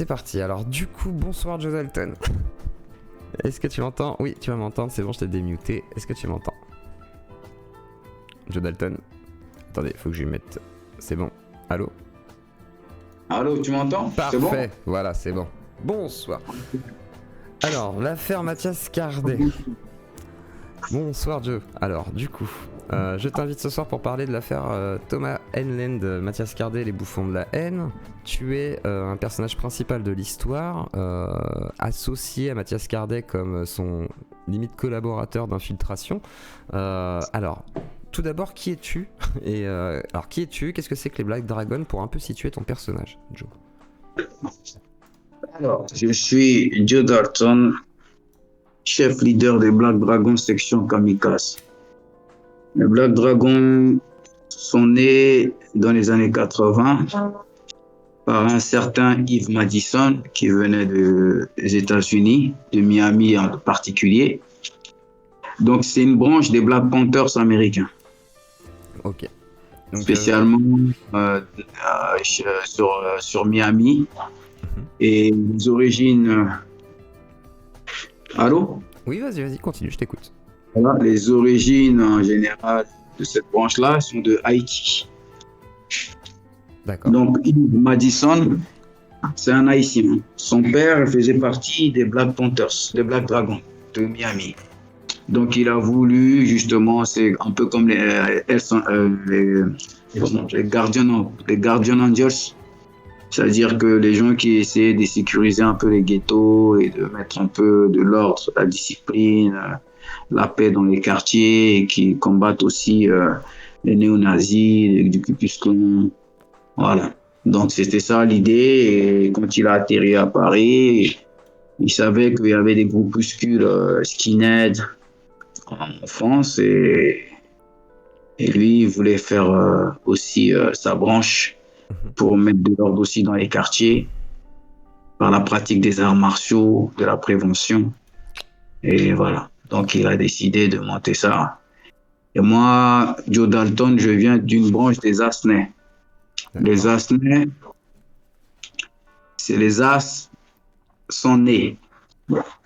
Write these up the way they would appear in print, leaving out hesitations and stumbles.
C'est parti, alors du coup, bonsoir Joe Dalton. Est-ce que tu m'entends? Oui, tu vas m'entendre, c'est bon, je t'ai démuté. Est-ce que tu m'entends? Joe Dalton. Attendez, faut que je lui mette... C'est bon. Allô? Allô, tu m'entends? C'est bon? Parfait, voilà, c'est bon. Bonsoir. Alors, l'affaire Mathias Cardet. Bonsoir Joe. Alors, du coup, je t'invite ce soir pour parler de l'affaire Thomas Henland, Mathias Cardet, les bouffons de la haine. Tu es un personnage principal de l'histoire, associé à Mathias Cardet comme son limite collaborateur d'infiltration. Alors, tout d'abord, qui es-tu? Et alors, qui es-tu? Qu'est-ce que c'est que les Black Dragons pour un peu situer ton personnage, Joe? Alors, je suis Joe Dalton, chef leader des Black Dragons section Kamikaze. Les Black Dragons sont nés dans les années 80 par un certain Yves Madison qui venait des États-Unis, de Miami en particulier. Donc, c'est une branche des Black Panthers américains. Ok. Donc, Spécialement sur Miami. Et les origines. Allô? Oui, vas-y, continue, je t'écoute. Voilà, les origines en général de cette branche-là sont de Haïti. D'accord. Donc, Yves Madison, c'est un Haïtien. Son père faisait partie des Black Panthers, des Black Dragons de Miami. Donc, il a voulu, justement, c'est un peu comme les Guardian Angels. C'est-à-dire que les gens qui essaient de sécuriser un peu les ghettos et de mettre un peu de l'ordre, la discipline, la paix dans les quartiers et qui combattent aussi les néo-nazis, du Ku Klux Klan. Voilà. Donc c'était ça l'idée. Et quand il a atterri à Paris, il savait qu'il y avait des groupuscules skinhead en France et lui il voulait faire aussi sa branche pour mettre de l'ordre aussi dans les quartiers, par la pratique des arts martiaux, de la prévention. Et voilà. Donc, il a décidé de monter ça. Et moi, Joe Dalton, je viens d'une branche des Asnais. Les Asnais, c'est les As sont nés.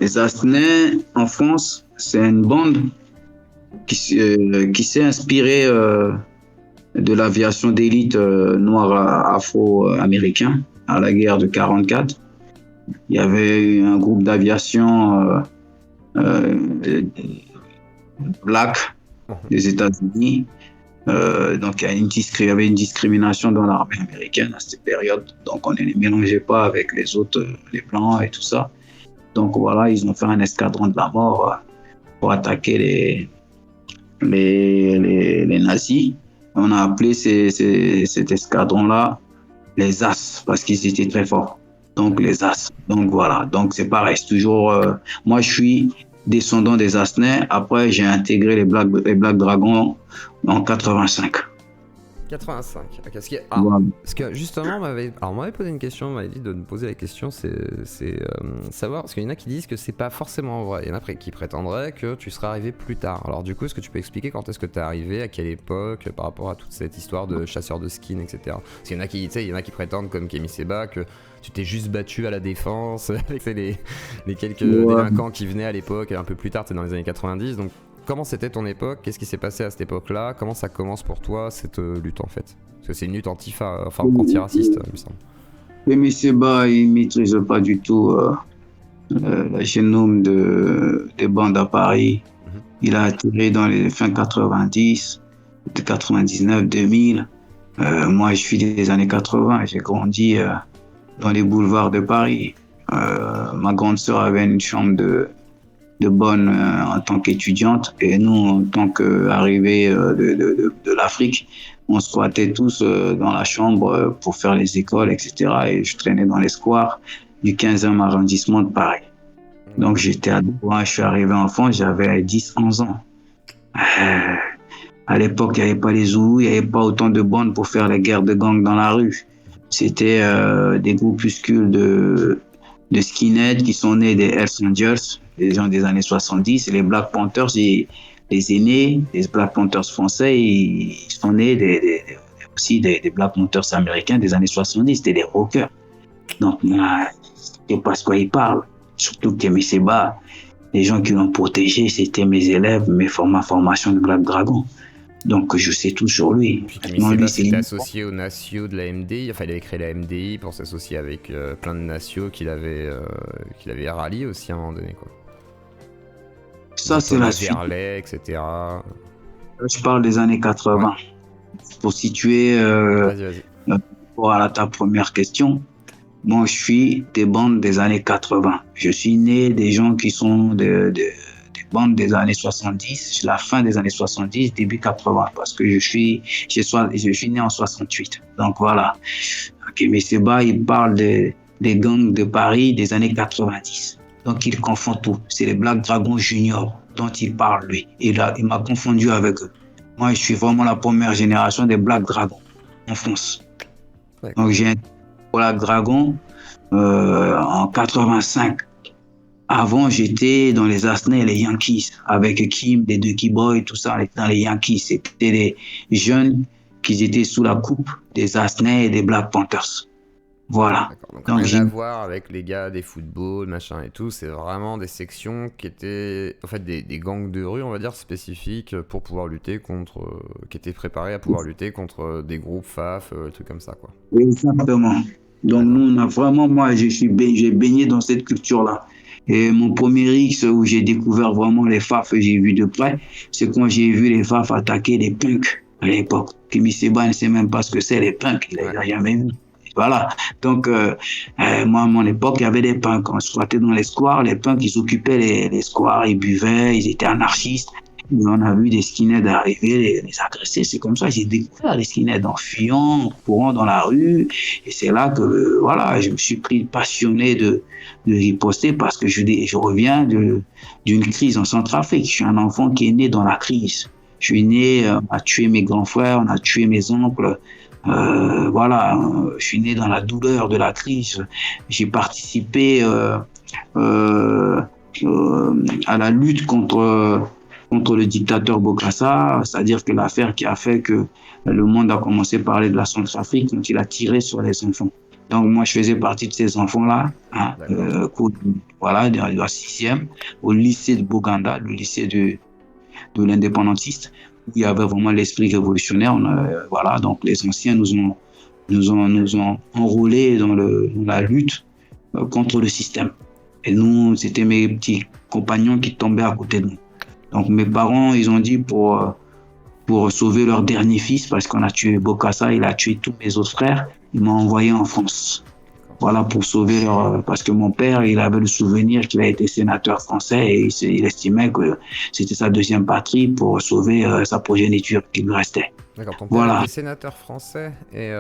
Les Asnais, en France, c'est une bande qui s'est inspirée de l'aviation d'élite noire afro-américain à la guerre de 44. Il y avait un groupe d'aviation black des États-Unis. Donc il y avait une discrimination dans l'armée américaine à cette période. Donc on ne les mélangeait pas avec les autres, les blancs et tout ça. Donc voilà, ils ont fait un escadron de la mort pour attaquer les nazis. On a appelé cet escadron-là les As parce qu'ils étaient très forts. Donc les As. Donc voilà. Donc c'est pareil. C'est toujours. Moi, je suis descendant des Asnais. Après, j'ai intégré les Black Dragons en 85. 85. Okay. Voilà. Parce que justement, on m'avait posé une question, on m'avait dit de me poser la question, c'est savoir, parce qu'il y en a qui disent que c'est pas forcément vrai, il y en a qui prétendraient que tu serais arrivé plus tard. Alors du coup, est-ce que tu peux expliquer quand est-ce que tu es arrivé, à quelle époque, par rapport à toute cette histoire de chasseur de skins, etc. Parce qu'il y en a il y en a qui prétendent, comme Kémy Seba, que tu t'es juste battu à la défense avec les quelques délinquants qui venaient à l'époque, et un peu plus tard, c'est dans les années 90, donc comment c'était ton époque? Qu'est-ce qui s'est passé à cette époque-là? Comment ça commence pour toi, cette lutte, en fait? Parce que c'est une lutte antiraciste, il me semble. Kémy Seba, il ne maîtrise pas du tout la génome des bandes à Paris. Il a atterri dans les fins 90, 99, 2000. Moi, je suis des années 80. J'ai grandi dans les boulevards de Paris. Ma grande sœur avait une chambre de bonne en tant qu'étudiante et nous en tant qu'arrivés de l'Afrique, on squattait tous dans la chambre pour faire les écoles, etc. Et je traînais dans les squares du 15e arrondissement de Paris. Donc j'étais ado, je suis arrivé en France, j'avais 10-11 ans. À l'époque, il n'y avait pas les Zoulous, il n'y avait pas autant de bandes pour faire les guerres de gangs dans la rue. C'était des groupuscules de skinheads qui sont nés des Hells Angels, les gens des années 70, et les Black Panthers, les aînés, les Black Panthers français, ils sont nés aussi des Black Panthers américains des années 70, c'était des rockers. Donc, moi, je sais pas ce quoi il parle. Surtout que M. Seba, les gens qui l'ont protégé, c'était mes élèves, ma formation de Black Dragon. Donc, je sais tout sur lui. Puis Kémy Séba s'était associé aux nationaux de la MDI, enfin il avait créé la MDI pour s'associer avec plein de nationaux qu'il avait ralliés aussi à un moment donné, quoi. Ça, c'est la suite. Verlet, etc. Je parle des années 80. Ouais. Pour situer pour ta première question, bon, je suis des bandes des années 80. Je suis né des gens qui sont des bandes des années 70, la fin des années 70, début 80, parce que je suis né en 68. Donc voilà. Kémy Séba, il parle des gangs de Paris des années 90. Donc il confond tout. C'est les Black Dragon Junior dont il parle, lui. Il m'a confondu avec eux. Moi, je suis vraiment la première génération des Black Dragon en France. Donc j'ai un Black Dragon en 85. Avant, j'étais dans les Asnais et les Yankees, avec Kim, les Ducky Boys, tout ça, dans les Yankees. C'était des jeunes qui étaient sous la coupe des Asnais et des Black Panthers. Voilà. Donc rien à voir avec les gars des footballs, machin et tout. C'est vraiment des sections qui étaient, en fait, des gangs de rue, on va dire, spécifiques pour pouvoir lutter contre, qui étaient préparés à pouvoir lutter contre des groupes FAF, trucs comme ça, quoi. Exactement. Donc nous, on a vraiment, moi, j'ai baigné dans cette culture-là. Et mon premier X où j'ai découvert vraiment les FAF, j'ai vu de près, c'est quand j'ai vu les FAF attaquer les punks à l'époque. Kémy Séba ne sait même pas ce que c'est les punks, il n'a jamais vu. Voilà. Donc, moi, à mon époque, il y avait des punks. On squattait dans les squares. Les punks, ils occupaient les squares, ils buvaient, ils étaient anarchistes. Et on a vu des skinheads arriver, les agresser. C'est comme ça que j'ai découvert les skinheads en fuyant, en courant dans la rue. Et c'est là que, voilà, je me suis pris passionné de riposter parce que je reviens d'une crise en Centrafrique. Je suis un enfant qui est né dans la crise. Je suis né, on a tué mes grands frères, on a tué mes oncles. Voilà, je suis né dans la douleur de la crise. J'ai participé à la lutte contre le dictateur Bokassa, c'est-à-dire que l'affaire qui a fait que le monde a commencé à parler de la Centrafrique quand il a tiré sur les enfants. Donc moi, je faisais partie de ces enfants-là, hein, voilà, dans la 6e, au lycée de Boganda, le lycée de l'indépendantiste, où il y avait vraiment l'esprit révolutionnaire. Voilà, donc les anciens nous ont enrôlés dans la lutte contre le système. Et nous, c'était mes petits compagnons qui tombaient à côté de nous. Donc mes parents, ils ont dit pour sauver leur dernier fils, parce qu'on a tué Bokassa, il a tué tous mes autres frères, ils m'ont envoyé en France. Voilà, pour sauver parce que mon père, il avait le souvenir qu'il a été sénateur français et il estimait que c'était sa deuxième patrie pour sauver sa progéniture qui lui restait. D'accord, ton père était sénateur français et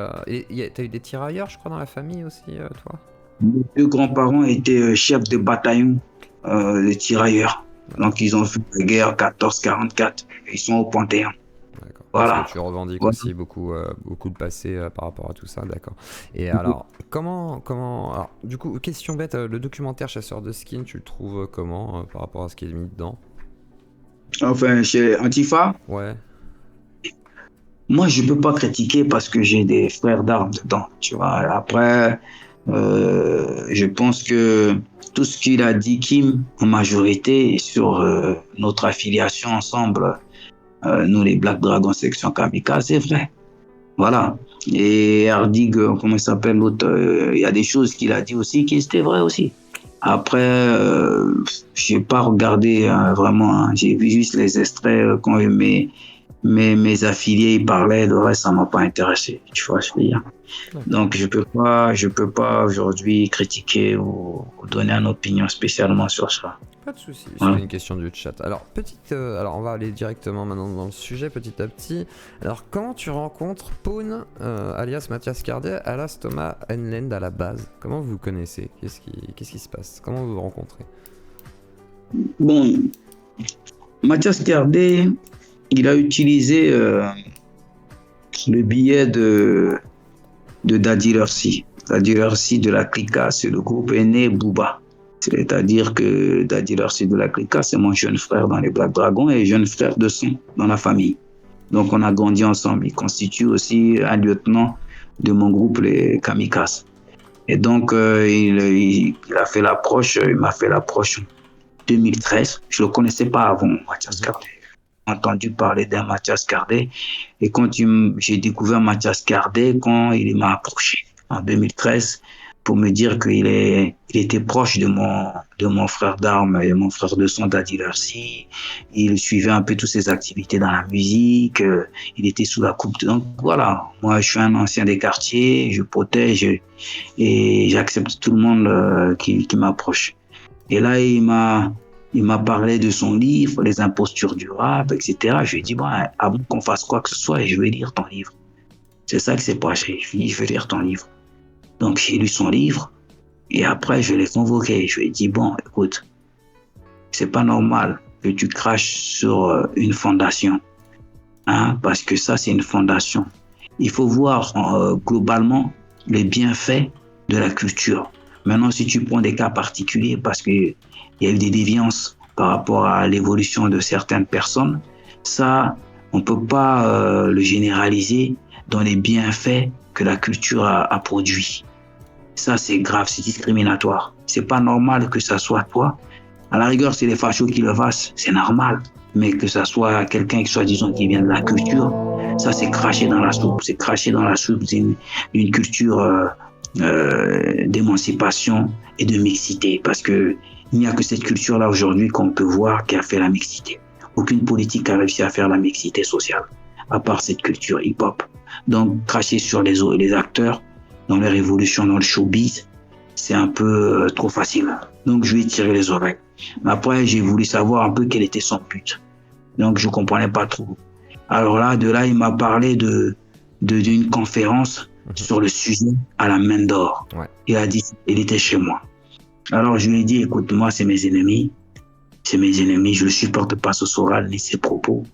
t'as eu des tirailleurs, je crois, dans la famille aussi, toi? Mes deux grands-parents étaient chefs de bataillon des tirailleurs. Donc, ils ont fait la guerre 14-44. Ils sont au Panthéon. D'accord. Voilà. Parce que tu revendiques aussi beaucoup de passé par rapport à tout ça, d'accord. Et alors, alors, du coup, question bête, le documentaire Chasseur de Skin, tu le trouves comment par rapport à ce qui est mis dedans? Enfin, chez Antifa? Ouais. Moi, je peux pas critiquer parce que j'ai des frères d'armes dedans, tu vois. Après, je pense que tout ce qu'il a dit, Kim, en majorité, sur notre affiliation ensemble, nous les Black Dragon section Kamikaze, c'est vrai. Voilà. Et Hardig, comment il s'appelle l'autre, il y a des choses qu'il a dit aussi qui étaient vraies aussi. Après, j'ai pas regardé vraiment, j'ai vu juste les extraits quand mes affiliés ils parlaient, le reste ça m'a pas intéressé, tu vois, je veux dire. Donc je peux pas aujourd'hui critiquer ou donner une opinion spécialement sur ça. Pas de souci, c'est une question du chat. Alors alors on va aller directement maintenant dans le sujet petit à petit. Alors comment tu rencontres Pawn, alias Mathias Cardet, alias Thomas Henland à la base? Comment vous vous connaissez? Qu'est-ce qui se passe? Comment vous vous rencontrez? Bon, Mathias Cardet, il a utilisé le billet de Daddy Lurcy. Daddy Lurcy de la Clica, c'est le groupe aîné Booba. C'est-à-dire que Daddy Lurcy de la Clica, c'est mon jeune frère dans les Black Dragons et jeune frère de son dans la famille. Donc on a grandi ensemble. Il constitue aussi un lieutenant de mon groupe, les Kamikazes. Et donc, il a fait l'approche, il m'a fait l'approche en 2013. Je ne le connaissais pas avant, Mathias Cardé. J'ai entendu parler d'un Mathias Cardé. Et quand j'ai découvert Mathias Cardé, quand il m'a approché en 2013 pour me dire il était proche de mon frère d'armes et mon frère de sang Daddy Larcy. Il suivait un peu toutes ses activités dans la musique. Il était sous la coupe. Donc voilà, moi je suis un ancien des quartiers, je protège et j'accepte tout le monde qui m'approche. Et là, il m'a parlé de son livre, Les impostures du rap, etc. Je lui ai dit, bon, avant qu'on fasse quoi que ce soit, je vais lire ton livre. C'est ça qui s'est passé. Je lui ai dit, je vais lire ton livre. Donc, j'ai lu son livre. Et après, je l'ai convoqué. Je lui ai dit, bon, écoute, c'est pas normal que tu craches sur une fondation. Hein, parce que ça, c'est une fondation. Il faut voir globalement les bienfaits de la culture. Maintenant, si tu prends des cas particuliers, parce qu'il y a eu des déviances par rapport à l'évolution de certaines personnes, ça, on ne peut pas le généraliser dans les bienfaits que la culture a produit. Ça, c'est grave, c'est discriminatoire. C'est pas normal que ça soit toi. À la rigueur, c'est les fachos qui le fassent, c'est normal. Mais que ça soit quelqu'un qui soit, disons, qui vient de la culture, ça, c'est cracher dans la soupe. C'est cracher dans la soupe d'une culture d'émancipation et de mixité. Parce que il n'y a que cette culture-là aujourd'hui qu'on peut voir qui a fait la mixité. Aucune politique a réussi à faire la mixité sociale, à part cette culture hip-hop. Donc, cracher sur les acteurs dans leur évolution dans le showbiz, c'est un peu trop facile. Donc, je lui ai tiré les oreilles. Après, j'ai voulu savoir un peu quel était son but. Donc, je comprenais pas trop. Alors là, il m'a parlé d'une conférence sur le sujet à la main d'or. Ouais. Il a dit, il était chez moi. Alors, je lui ai dit, écoute, moi, c'est mes ennemis. C'est mes ennemis. Je ne supporte pas ce Soral ni ses propos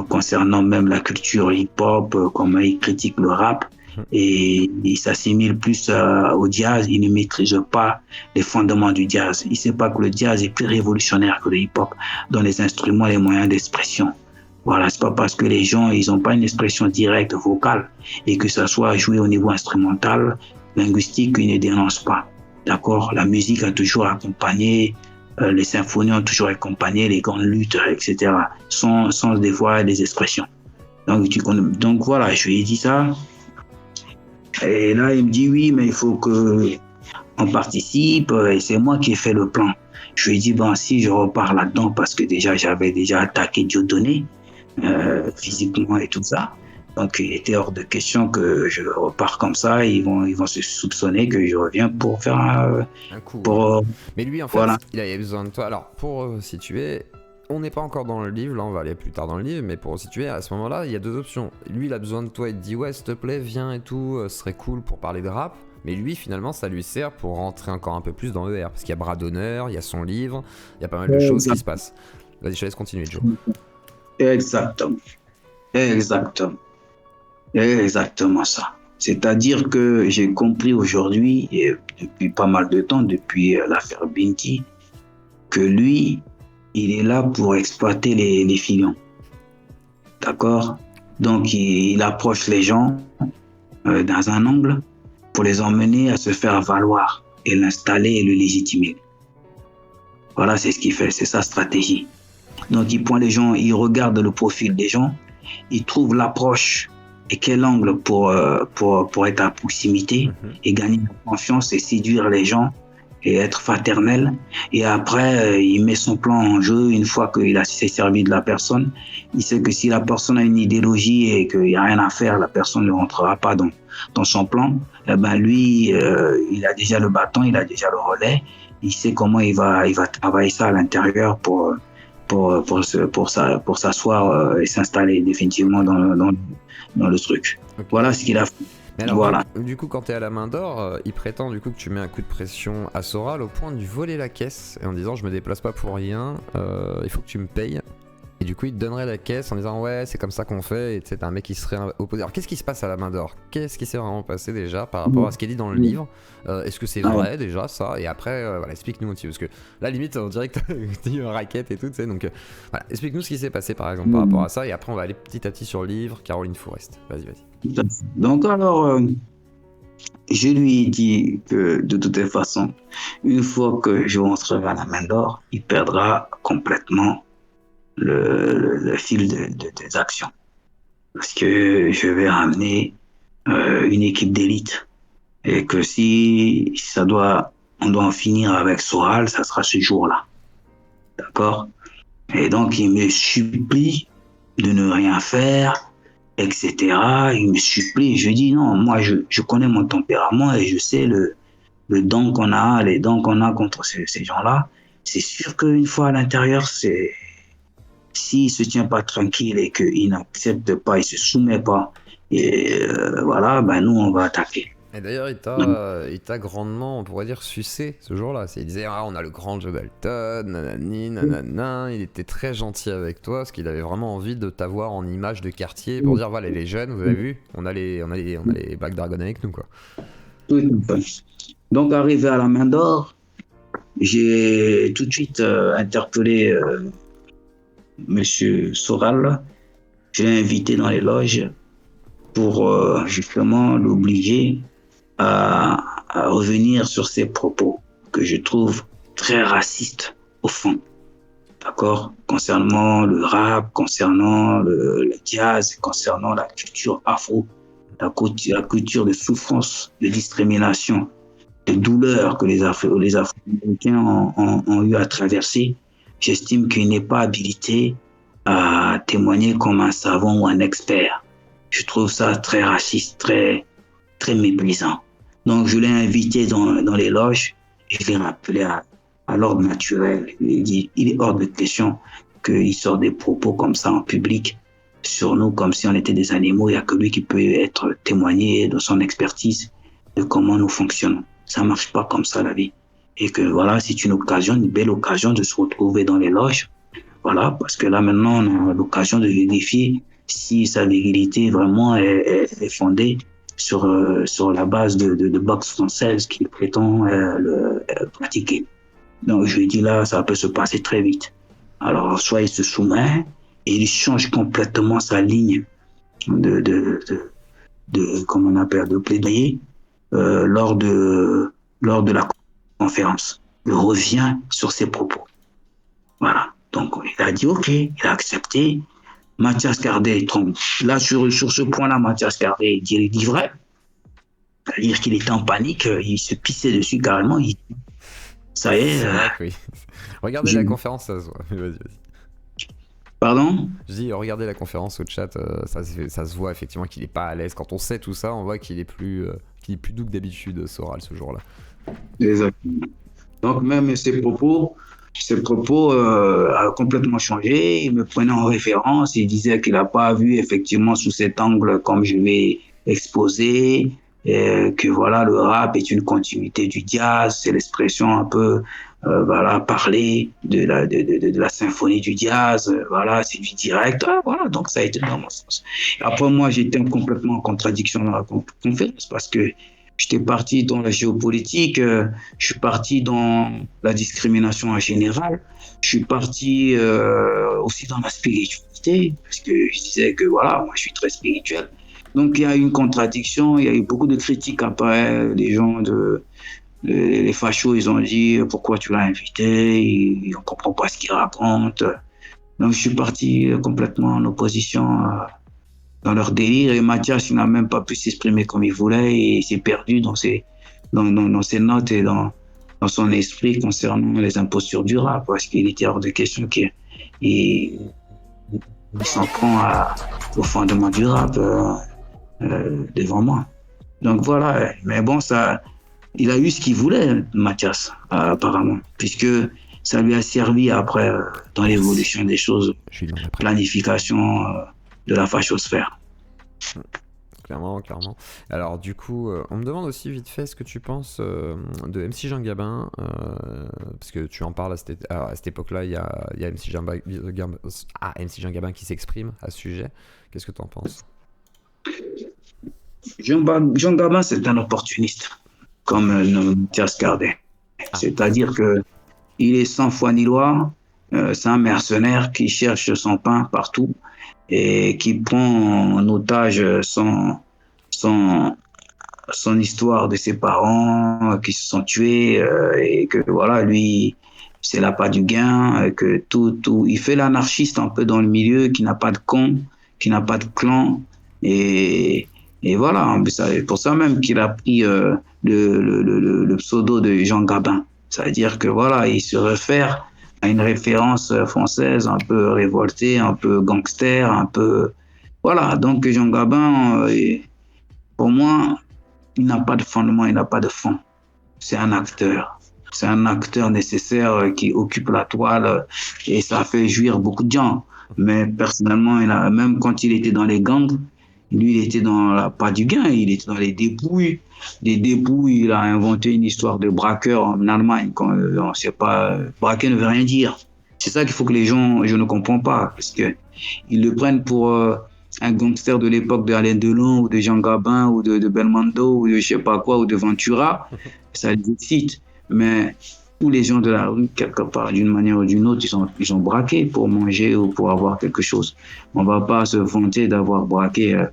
concernant même la culture hip-hop, comment il critique le rap. Et il s'assimile plus au jazz. Il ne maîtrise pas les fondements du jazz. Il ne sait pas que le jazz est plus révolutionnaire que le hip-hop dans les instruments et les moyens d'expression. Voilà, c'est pas parce que les gens, ils n'ont pas une expression directe vocale et que ça soit joué au niveau instrumental, linguistique, qu'ils ne dénoncent pas. D'accord? La musique a toujours accompagné, les symphonies ont toujours accompagné les grandes luttes, etc. Sans des voix et des expressions. Donc voilà, je lui ai dit ça. Et là, il me dit oui, mais il faut qu'on participe. Et c'est moi qui ai fait le plan. Je lui ai dit, bon, si je repars là-dedans, parce que j'avais déjà attaqué Dieudonné, physiquement et tout ça. Donc, il était hors de question que je repars comme ça. Ils vont se soupçonner que je reviens pour faire un coup. Mais lui, en fait, voilà. Il avait besoin de toi. Alors, pour situer, on n'est pas encore dans le livre. Là, on va aller plus tard dans le livre. Mais pour situer, à ce moment-là, il y a deux options. Lui, il a besoin de toi. Il te dit, ouais, s'il te plaît, viens et tout. Ce serait cool pour parler de rap. Mais lui, finalement, ça lui sert pour rentrer encore un peu plus dans ER. Parce qu'il y a Bras d'honneur, il y a son livre, il y a pas mal de choses qui se passent. Vas-y, je te laisse continuer, Joe. Exactement. Exactement ça. C'est-à-dire que j'ai compris aujourd'hui, et depuis pas mal de temps, depuis l'affaire Binti, que lui, il est là pour exploiter les filons. D'accord? Donc, il approche les gens dans un angle pour les emmener à se faire valoir et l'installer et le légitimer. Voilà, c'est ce qu'il fait, c'est sa stratégie. Donc, il prend les gens, il regarde le profil des gens, il trouve l'approche et quel angle pour être à proximité et gagner la confiance et séduire les gens et être fraternel. Et après, il met son plan en jeu une fois qu'il s'est servi de la personne. Il sait que si la personne a une idéologie et qu'il n'y a rien à faire, la personne ne rentrera pas dans son plan. Eh ben lui, il a déjà le bâton, il a déjà le relais. Il sait comment il va travailler ça à l'intérieur pour s'asseoir et s'installer définitivement dans le truc. Okay. Voilà ce qu'il a fait. Alors, voilà. Du coup, quand tu es à la main d'or, il prétend du coup que tu mets un coup de pression à Soral au point de lui voler la caisse et en disant je me déplace pas pour rien, il faut que tu me payes. Et du coup, il te donnerait la caisse en disant ouais, c'est comme ça qu'on fait. Et c'est un mec qui serait opposé. Alors, qu'est-ce qui se passe à la main d'or? Qu'est-ce qui s'est vraiment passé déjà par rapport à ce qui est dit dans le livre? Est-ce que c'est vrai déjà ça? Et après, voilà, explique-nous aussi parce que là, limite, on dirait que t'as eu un racket et tout, tu sais. Donc, voilà, explique-nous ce qui s'est passé par exemple par rapport à ça. Et après, on va aller petit à petit sur le livre. Caroline Fourest. Vas-y. Donc alors, Je lui ai dit que de toutes les façons, une fois que je rentrerai à la main d'or, il perdra complètement le fil des actions. Parce que je vais ramener une équipe d'élite. Et que si on doit en finir avec Soral, ça sera ce jour-là. D'accord? Et donc, il me supplie de ne rien faire, etc. Il me supplie. Je dis non, moi, je connais mon tempérament et je sais le don qu'on a, les dons qu'on a contre ces gens-là. C'est sûr qu'une fois à l'intérieur, s'il ne se tient pas tranquille et qu'il n'accepte pas, il ne se soumet pas, et voilà, ben nous, on va attaquer. Et d'ailleurs, il t'a grandement, on pourrait dire, sucé ce jour-là. Il disait, ah, on a le grand Joe Dalton, nanani, nanana. Il était très gentil avec toi, parce qu'il avait vraiment envie de t'avoir en image de quartier pour dire, voilà, les jeunes, vous avez vu, on a les Black Dragon avec nous, quoi. Tout à fait. Donc, arrivé à la main d'or, j'ai tout de suite interpellé Monsieur Soral. Je l'ai invité dans les loges pour justement l'obliger à revenir sur ses propos que je trouve très racistes au fond. D'accord? Concernant le rap, concernant le jazz, concernant la culture afro, la culture de souffrance, de discrimination, de douleur que les Afro-Américains ont eu à traverser. J'estime qu'il n'est pas habilité à témoigner comme un savant ou un expert. Je trouve ça très raciste, très, très méprisant. Donc, je l'ai invité dans les loges et je l'ai rappelé à l'ordre naturel. Je lui ai dit, il est hors de question qu'il sorte des propos comme ça en public sur nous, comme si on était des animaux. Il n'y a que lui qui peut être témoigné de son expertise, de comment nous fonctionnons. Ça ne marche pas comme ça, la vie. Et que voilà, c'est une occasion, une belle occasion de se retrouver dans les loges. Voilà, parce que là, maintenant, on a l'occasion de vérifier si sa virilité vraiment est fondée sur la base de boxe française qu'il prétend pratiquer. Donc, je lui ai dit là, ça peut se passer très vite. Alors, soit il se soumet et il change complètement sa ligne comment on appelle, de plaidoyer lors de la conférence. Il revient sur ses propos. Voilà. Donc, il a dit OK, il a accepté. Mathias Cardet trompe. Là, sur ce point-là, Mathias Cardet il dit vrai. C'est-à-dire qu'il était en panique, il se pissait dessus carrément. Ça y est. C'est vrai que oui. Regardez la conférence, ça se voit. Vas-y. Pardon? Je dis, regardez la conférence au chat, ça se voit effectivement qu'il est pas à l'aise. Quand on sait tout ça, on voit qu'il est plus doux que d'habitude, Soral, ce jour-là. Exactement. Donc, même ses propos a complètement changé. Il me prenait en référence. Il disait qu'il n'a pas vu effectivement sous cet angle comme je l'ai exposé. Que voilà, le rap est une continuité du jazz. C'est l'expression un peu, voilà, parler de la symphonie du jazz. Voilà, c'est du direct. Voilà, donc ça a été dans mon sens. Après, moi, j'étais complètement en contradiction dans la conférence parce que j'étais parti dans la géopolitique, je suis parti dans la discrimination en général, je suis parti aussi dans la spiritualité, parce que je disais que voilà, moi je suis très spirituel. Donc il y a eu une contradiction, il y a eu beaucoup de critiques après, les gens les fachos, ils ont dit pourquoi tu l'as invité, on ne comprend pas ce qu'il raconte. Donc je suis parti complètement en opposition dans leur délire, et Mathias il n'a même pas pu s'exprimer comme il voulait et il s'est perdu dans ses notes et dans son esprit concernant les impostures du rap, parce qu'il était hors de question qu'il s'en prend au fondement du rap devant moi. Donc voilà, mais bon, il a eu ce qu'il voulait, Mathias, apparemment, puisque ça lui a servi après dans l'évolution des choses, planification de la fachosphère. Clairement. Alors du coup, on me demande aussi vite fait ce que tu penses de MC Jean Gabin, parce que tu en parles à cette époque-là, il y a MC Jean Gabin qui s'exprime à ce sujet. Qu'est-ce que tu en penses? Jean Gabin, c'est un opportuniste, comme Mathias Cardet. C'est-à-dire que il est sans foi ni loi, c'est un mercenaire qui cherche son pain partout et qui prend en otage son son histoire de ses parents qui se sont tués et que voilà, lui, c'est l'appât du gain, que il fait l'anarchiste un peu dans le milieu, qui n'a pas de con, qui n'a pas de clan et, et voilà, c'est pour ça même qu'il a pris le pseudo de Jean Gabin. C'est-à-dire que voilà, il se réfère à une référence française un peu révoltée, un peu gangster, un peu voilà. Donc Jean Gabin, pour moi, il n'a pas de fondement, il n'a pas de fond. C'est un acteur. C'est un acteur nécessaire qui occupe la toile et ça fait jouir beaucoup de gens. Mais personnellement, même quand il était dans les gangs, lui, il était dans pas du gain, il était dans les dépouilles. Des dépouilles, il a inventé une histoire de braqueur en Allemagne. Quand, on ne sait pas, braquer ne veut rien dire. C'est ça qu'il faut que les gens, je ne comprends pas, parce que ils le prennent pour un gangster de l'époque de Alain Delon ou de Jean Gabin ou de Belmondo ou de je sais pas quoi ou de Ventura. Ça les excite. Mais tous les gens de la rue, quelque part, d'une manière ou d'une autre, ils sont braqués pour manger ou pour avoir quelque chose. On ne va pas se vanter d'avoir braqué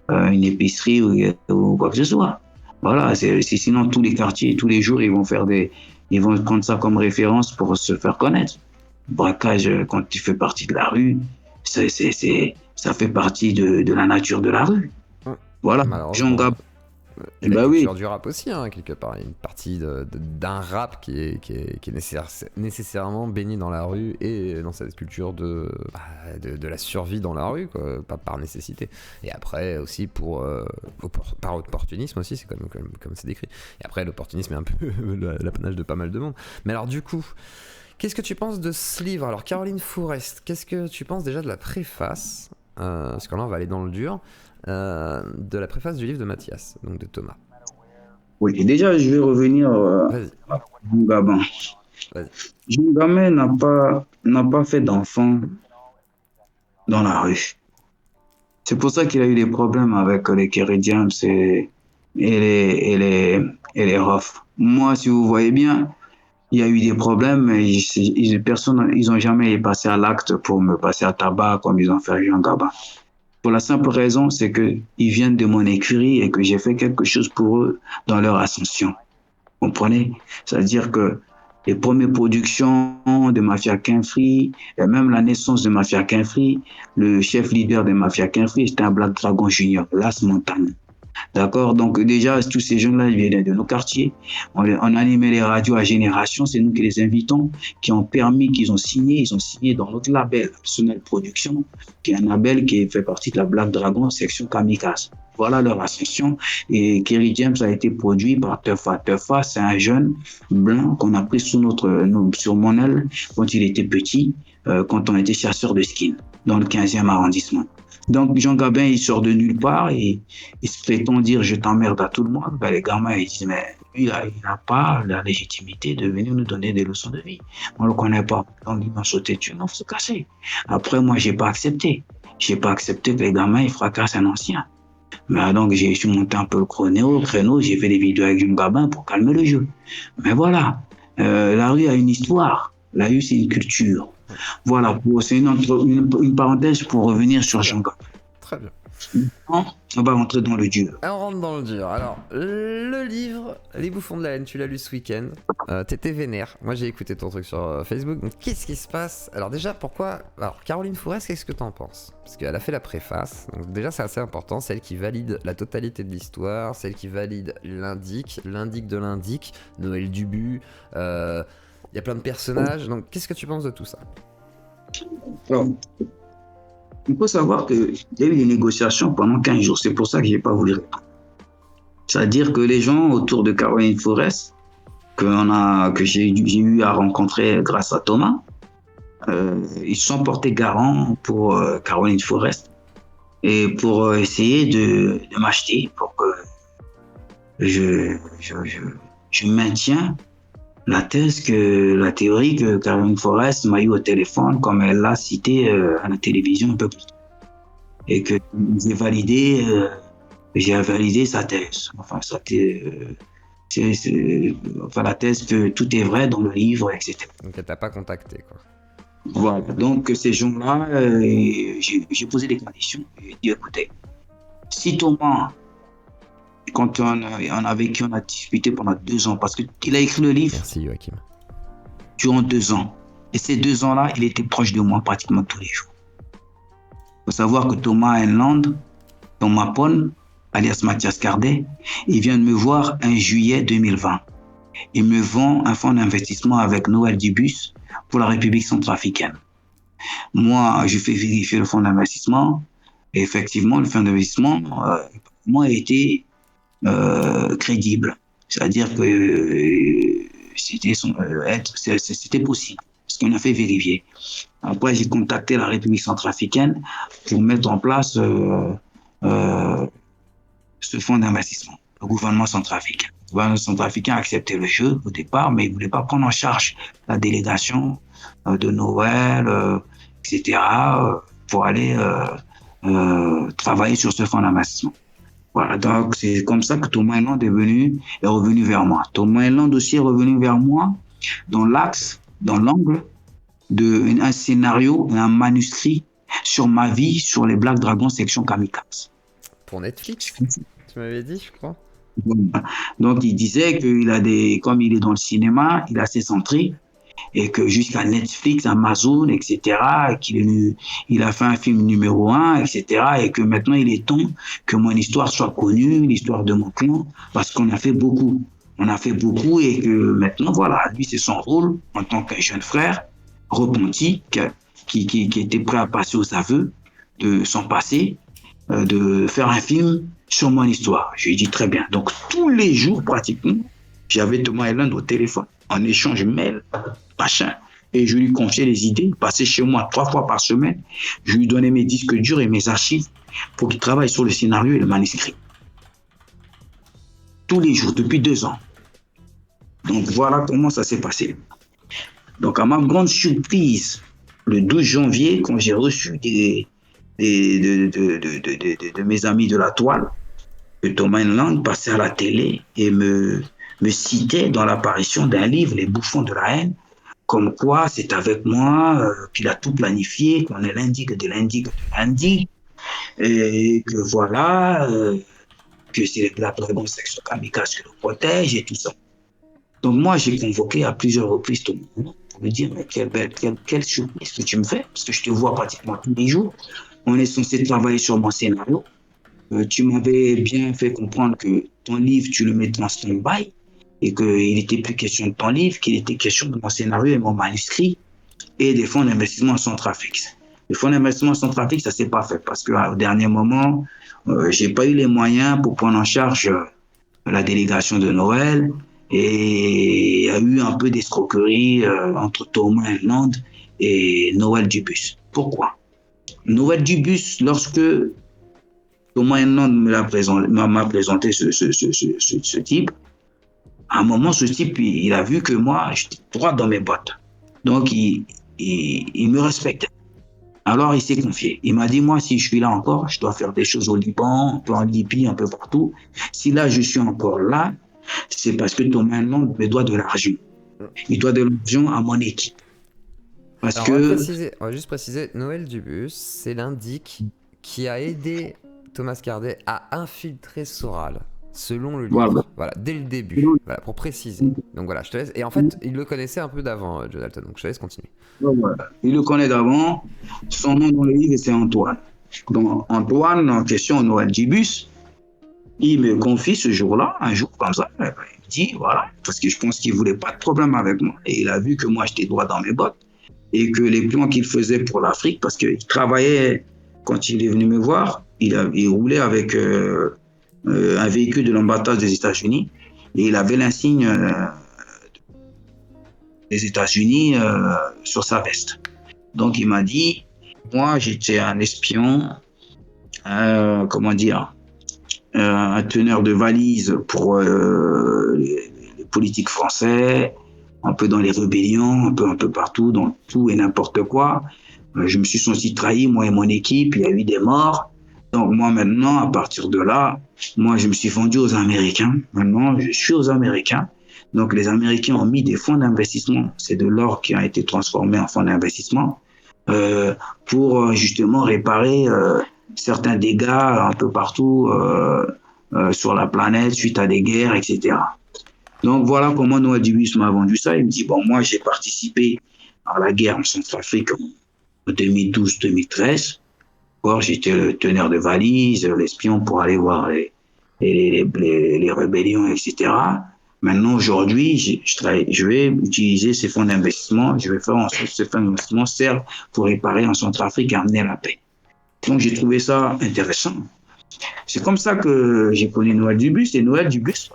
une épicerie ou quoi que ce soit. Voilà, sinon tous les quartiers, tous les jours, ils vont prendre ça comme référence pour se faire connaître. Braquage, quand tu fais partie de la rue, ça fait partie de la nature de la rue. Voilà, Jean Gab. Et la culture du rap aussi, hein, quelque part. Il y a une partie d'un rap qui est nécessairement baigné dans la rue et dans cette culture de la survie dans la rue, quoi, pas par nécessité. Et après aussi par opportunisme aussi, c'est comme c'est décrit. Et après, l'opportunisme est un peu l'apanage de pas mal de monde. Mais alors du coup, qu'est-ce que tu penses de ce livre? Alors Caroline Fourest, qu'est-ce que tu penses déjà de la préface parce que là on va aller dans le dur. De la préface du livre de Mathias, donc de Thomas. Oui, et déjà, je vais revenir à Jean Gabin. Jean Gabin n'a pas fait d'enfant dans la rue. C'est pour ça qu'il a eu des problèmes avec les Kerry James et les Ruff. Moi, si vous voyez bien, il y a eu des problèmes, mais ils n'ont jamais passé à l'acte pour me passer à tabac comme ils ont fait Jean Gabin. Pour la simple raison, c'est qu'ils viennent de mon écurie et que j'ai fait quelque chose pour eux dans leur ascension. Vous comprenez? C'est-à-dire que les premières productions de Mafia Quinfree, et même la naissance de Mafia Quinfree, le chef leader de Mafia Quinfree, c'était un Black Dragon Junior, Las Montagnes. D'accord? Donc, déjà, tous ces jeunes-là, ils viennent de nos quartiers. On animait les radios à Génération, c'est nous qui les invitons, qui ont permis, ils ont signé dans notre label, Personnel Production, qui est un label qui fait partie de la Black Dragon, section Kamikaze. Voilà leur ascension. Et Kerry James a été produit par Teufa. Teufa, c'est un jeune blanc qu'on a pris sur mon aile quand il était petit, quand on était chasseur de skin, dans le 15e arrondissement. Donc, Jean Gabin, il sort de nulle part et il se prétend dire je t'emmerde à tout le monde. Ben, les gamins, ils disent mais lui, il n'a pas la légitimité de venir nous donner des leçons de vie. On ne le connaît pas. Donc, ils m'ont sauté dessus, non, faut se casser. Après, moi, j'ai pas accepté. J'ai pas accepté que les gamins, ils fracassent un ancien. Mais donc, je suis monté un peu le créneau, j'ai fait des vidéos avec Jean Gabin pour calmer le jeu. Mais voilà, la rue a une histoire. La rue, c'est une culture. Voilà, c'est une parenthèse pour revenir sur Jean Gabin. Très bien. On va rentrer dans le dur. On rentre dans le dur. Alors, le livre Les Bouffons de la haine, tu l'as lu ce week-end. T'étais vénère. Moi, j'ai écouté ton truc sur Facebook. Donc, qu'est-ce qui se passe? Alors, déjà, pourquoi? Alors, Caroline Fourest, qu'est-ce que t'en penses? Parce qu'elle a fait la préface. Donc, déjà, c'est assez important. Celle qui valide la totalité de l'histoire, celle qui valide l'indique de l'indique, Noël Dubu. Il y a plein de personnages. Donc, qu'est-ce que tu penses de tout ça? Alors, il faut savoir qu'il y a eu des négociations pendant 15 jours. C'est pour ça que je n'ai pas voulu répondre. C'est-à-dire que les gens autour de Caroline Fourest, que j'ai eu à rencontrer grâce à Thomas, ils se sont portés garants pour Caroline Fourest et pour essayer de m'acheter pour que je maintiens la théorie que Caroline Fourest m'a eu au téléphone, comme elle l'a cité à la télévision un peu plus tôt. Et que j'ai validé sa thèse. Enfin, la thèse que tout est vrai dans le livre, etc. Donc, elle t'a pas contacté, quoi. Voilà. Donc, ces gens-là, j'ai posé des conditions. J'ai dit, écoutez, si Thomas quand on a discuté pendant 2 ans, parce qu'il a écrit le livre Merci Joachim. durant 2 ans. Et ces 2 ans-là, il était proche de moi pratiquement tous les jours. Il faut savoir que Thomas Heinland, Thomas Pon, alias Mathias Cardet, il vient de me voir en juillet 2020. Il me vend un fonds d'investissement avec Noël Dubus pour la République centrafricaine. Moi, je fais vérifier le fonds d'investissement. Et effectivement, le fonds d'investissement, moi, a été crédible. C'est-à-dire que c'était possible. Ce qu'on a fait vérifier. Après, j'ai contacté la République centrafricaine pour mettre en place ce fonds d'investissement, le gouvernement centrafricain. Le gouvernement centrafricain a accepté le jeu au départ, mais il ne voulait pas prendre en charge la délégation de Noël, etc., pour aller travailler sur ce fonds d'investissement. Voilà, donc c'est comme ça que Thomas Heinland est revenu vers moi. Thomas Heinland aussi est revenu vers moi dans l'axe, dans l'angle d'un scénario, un manuscrit sur ma vie, sur les Black Dragons section Kamikaze. Pour Netflix, tu m'avais dit, je crois. Donc il disait comme il est dans le cinéma, il est assez centré, et que jusqu'à Netflix, Amazon, etc., il a fait un film numéro 1, etc., et que maintenant il est temps que mon histoire soit connue, l'histoire de mon clan, parce qu'on a fait beaucoup. On a fait beaucoup, et que maintenant, voilà, lui, c'est son rôle en tant qu'un jeune frère repenti, qui était prêt à passer aux aveux de son passé, de faire un film sur mon histoire. Je lui ai dit très bien. Donc, tous les jours, pratiquement, j'avais Thomas Heinland au téléphone, en échange mail, machin. Et je lui confiais les idées. Il passait chez moi 3 fois par semaine. Je lui donnais mes disques durs et mes archives pour qu'il travaille sur le scénario et le manuscrit. Tous les jours, depuis 2 ans. Donc, voilà comment ça s'est passé. Donc, à ma grande surprise, le 12 janvier, quand j'ai reçu de mes amis de la toile, que Thomas Heinland passait à la télé et me citait dans l'apparition d'un livre, Les Bouffons de la haine, comme quoi c'est avec moi qu'il a tout planifié, qu'on est l'indique de l'indique de l'indique, et que voilà, que c'est la dragon section Kamikaze qui le protège et tout ça. Donc moi, j'ai convoqué à plusieurs reprises Thomas Heinland pour lui dire, mais quelle surprise que tu me fais, parce que je te vois pratiquement tous les jours. On est censé travailler sur mon scénario. Tu m'avais bien fait comprendre que ton livre, tu le mettais en stand-by et qu'il n'était plus question de ton livre, qu'il était question de mon scénario et mon manuscrit et des fonds d'investissement Centrafrique. Les fonds d'investissement Centrafrique, ça ne s'est pas fait parce qu'au dernier moment, je n'ai pas eu les moyens pour prendre en charge la délégation de Noël et il y a eu un peu d'escroquerie entre Thomas Heinland et Noël Dubus. Pourquoi? Noël Dubus, lorsque Thomas Heinland m'a présenté ce type, à un moment, ce type, il a vu que moi, j'étais droit dans mes bottes. Donc, il me respectait. Alors, il s'est confié. Il m'a dit, moi, si je suis là encore, je dois faire des choses au Liban, un peu en Libye, un peu partout. Si là, je suis encore là, c'est parce que Thomas Heinland me doit de l'argent. Il doit de l'argent à mon équipe. Parce Alors, que... on va juste préciser, Noël Dubus, c'est l'indique qui a aidé Thomas Cardet à infiltrer Soral, selon le livre. Voilà, dès le début, voilà, pour préciser. Donc voilà, je te laisse. Et en fait, il le connaissait un peu d'avant, Jonathan, donc je te laisse continuer. Voilà. Il le connaît d'avant. Son nom dans le livre, c'est Antoine. Donc, Antoine, en question, Noël Dubus, il me confie ce jour-là, un jour comme ça, il me dit, voilà, parce que je pense qu'il ne voulait pas de problème avec moi. Et il a vu que moi, j'étais droit dans mes bottes. Et que les plans qu'il faisait pour l'Afrique, parce qu'il travaillait, quand il est venu me voir, il roulait avec un véhicule de l'ambassade des États-Unis et il avait l'insigne des États-Unis sur sa veste. Donc il m'a dit, moi j'étais un espion, comment dire, un teneur de valise pour les politiques français, un peu dans les rébellions, un peu partout, dans tout et n'importe quoi. Je me suis senti trahi, moi et mon équipe, il y a eu des morts. Donc moi maintenant, à partir de là, moi je me suis vendu aux Américains. Maintenant, je suis aux Américains. Donc les Américains ont mis des fonds d'investissement. C'est de l'or qui a été transformé en fonds d'investissement pour justement réparer certains dégâts un peu partout sur la planète suite à des guerres, etc. Donc voilà comment Noël Dubus m'a vendu ça. Il me dit, bon, moi j'ai participé à la guerre en Centrafrique en 2012-2013. J'étais le teneur de valise, l'espion pour aller voir les rébellions, etc. Maintenant, aujourd'hui, je vais utiliser ces fonds d'investissement. Je vais faire en sorte que ces fonds d'investissement servent pour réparer en Centrafrique et amener la paix. Donc, j'ai trouvé ça intéressant. C'est comme ça que j'ai connu Noël Dubus. Et Noël Dubus,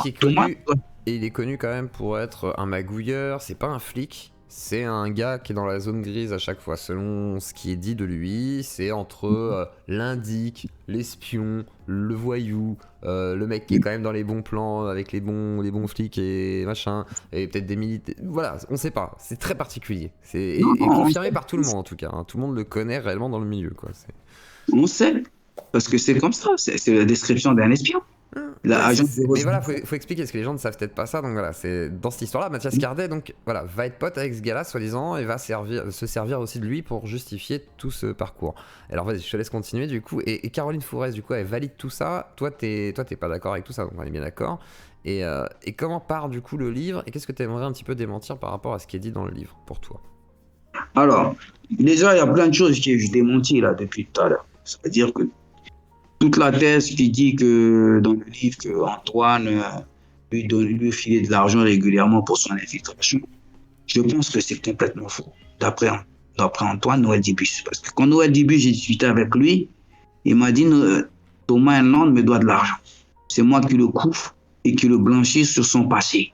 qui est connu, et il est connu quand même pour être un magouilleur. C'est pas un flic. C'est un gars qui est dans la zone grise à chaque fois, selon ce qui est dit de lui. C'est entre l'indique, l'espion, le voyou, le mec qui est quand même dans les bons plans avec les bons flics et machin, et peut-être des militaires. Voilà, on sait pas. C'est très particulier. Et confirmé par tout le monde en tout cas. Hein. Tout le monde le connaît réellement dans le milieu, quoi. On sait, parce que c'est comme ça. C'est la description d'un espion. Mais voilà, faut expliquer parce que les gens ne savent peut-être pas ça. Donc voilà, c'est dans cette histoire-là, Mathias Cardet, donc voilà, va être pote avec ce gars-là, soi-disant, et va se servir aussi de lui pour justifier tout ce parcours. Alors vas-y, je te laisse continuer du coup. Et Caroline Fourès, du coup, elle valide tout ça. Toi, t'es pas d'accord avec tout ça, donc on est bien d'accord. Et comment part du coup le livre, et qu'est-ce que tu aimerais un petit peu démentir par rapport à ce qui est dit dans le livre pour toi? Alors, déjà, il y a plein de choses que je démentis là depuis tout à l'heure. C'est-à-dire que toute la thèse qui dit que dans le livre que Antoine lui filait de l'argent régulièrement pour son infiltration, je pense que c'est complètement faux. D'après Antoine Noël Dibus. Parce que quand Noël Dibus, j'ai discuté avec lui, il m'a dit Thomas Henland me doit de l'argent. C'est moi qui le couvre et qui le blanchis sur son passé.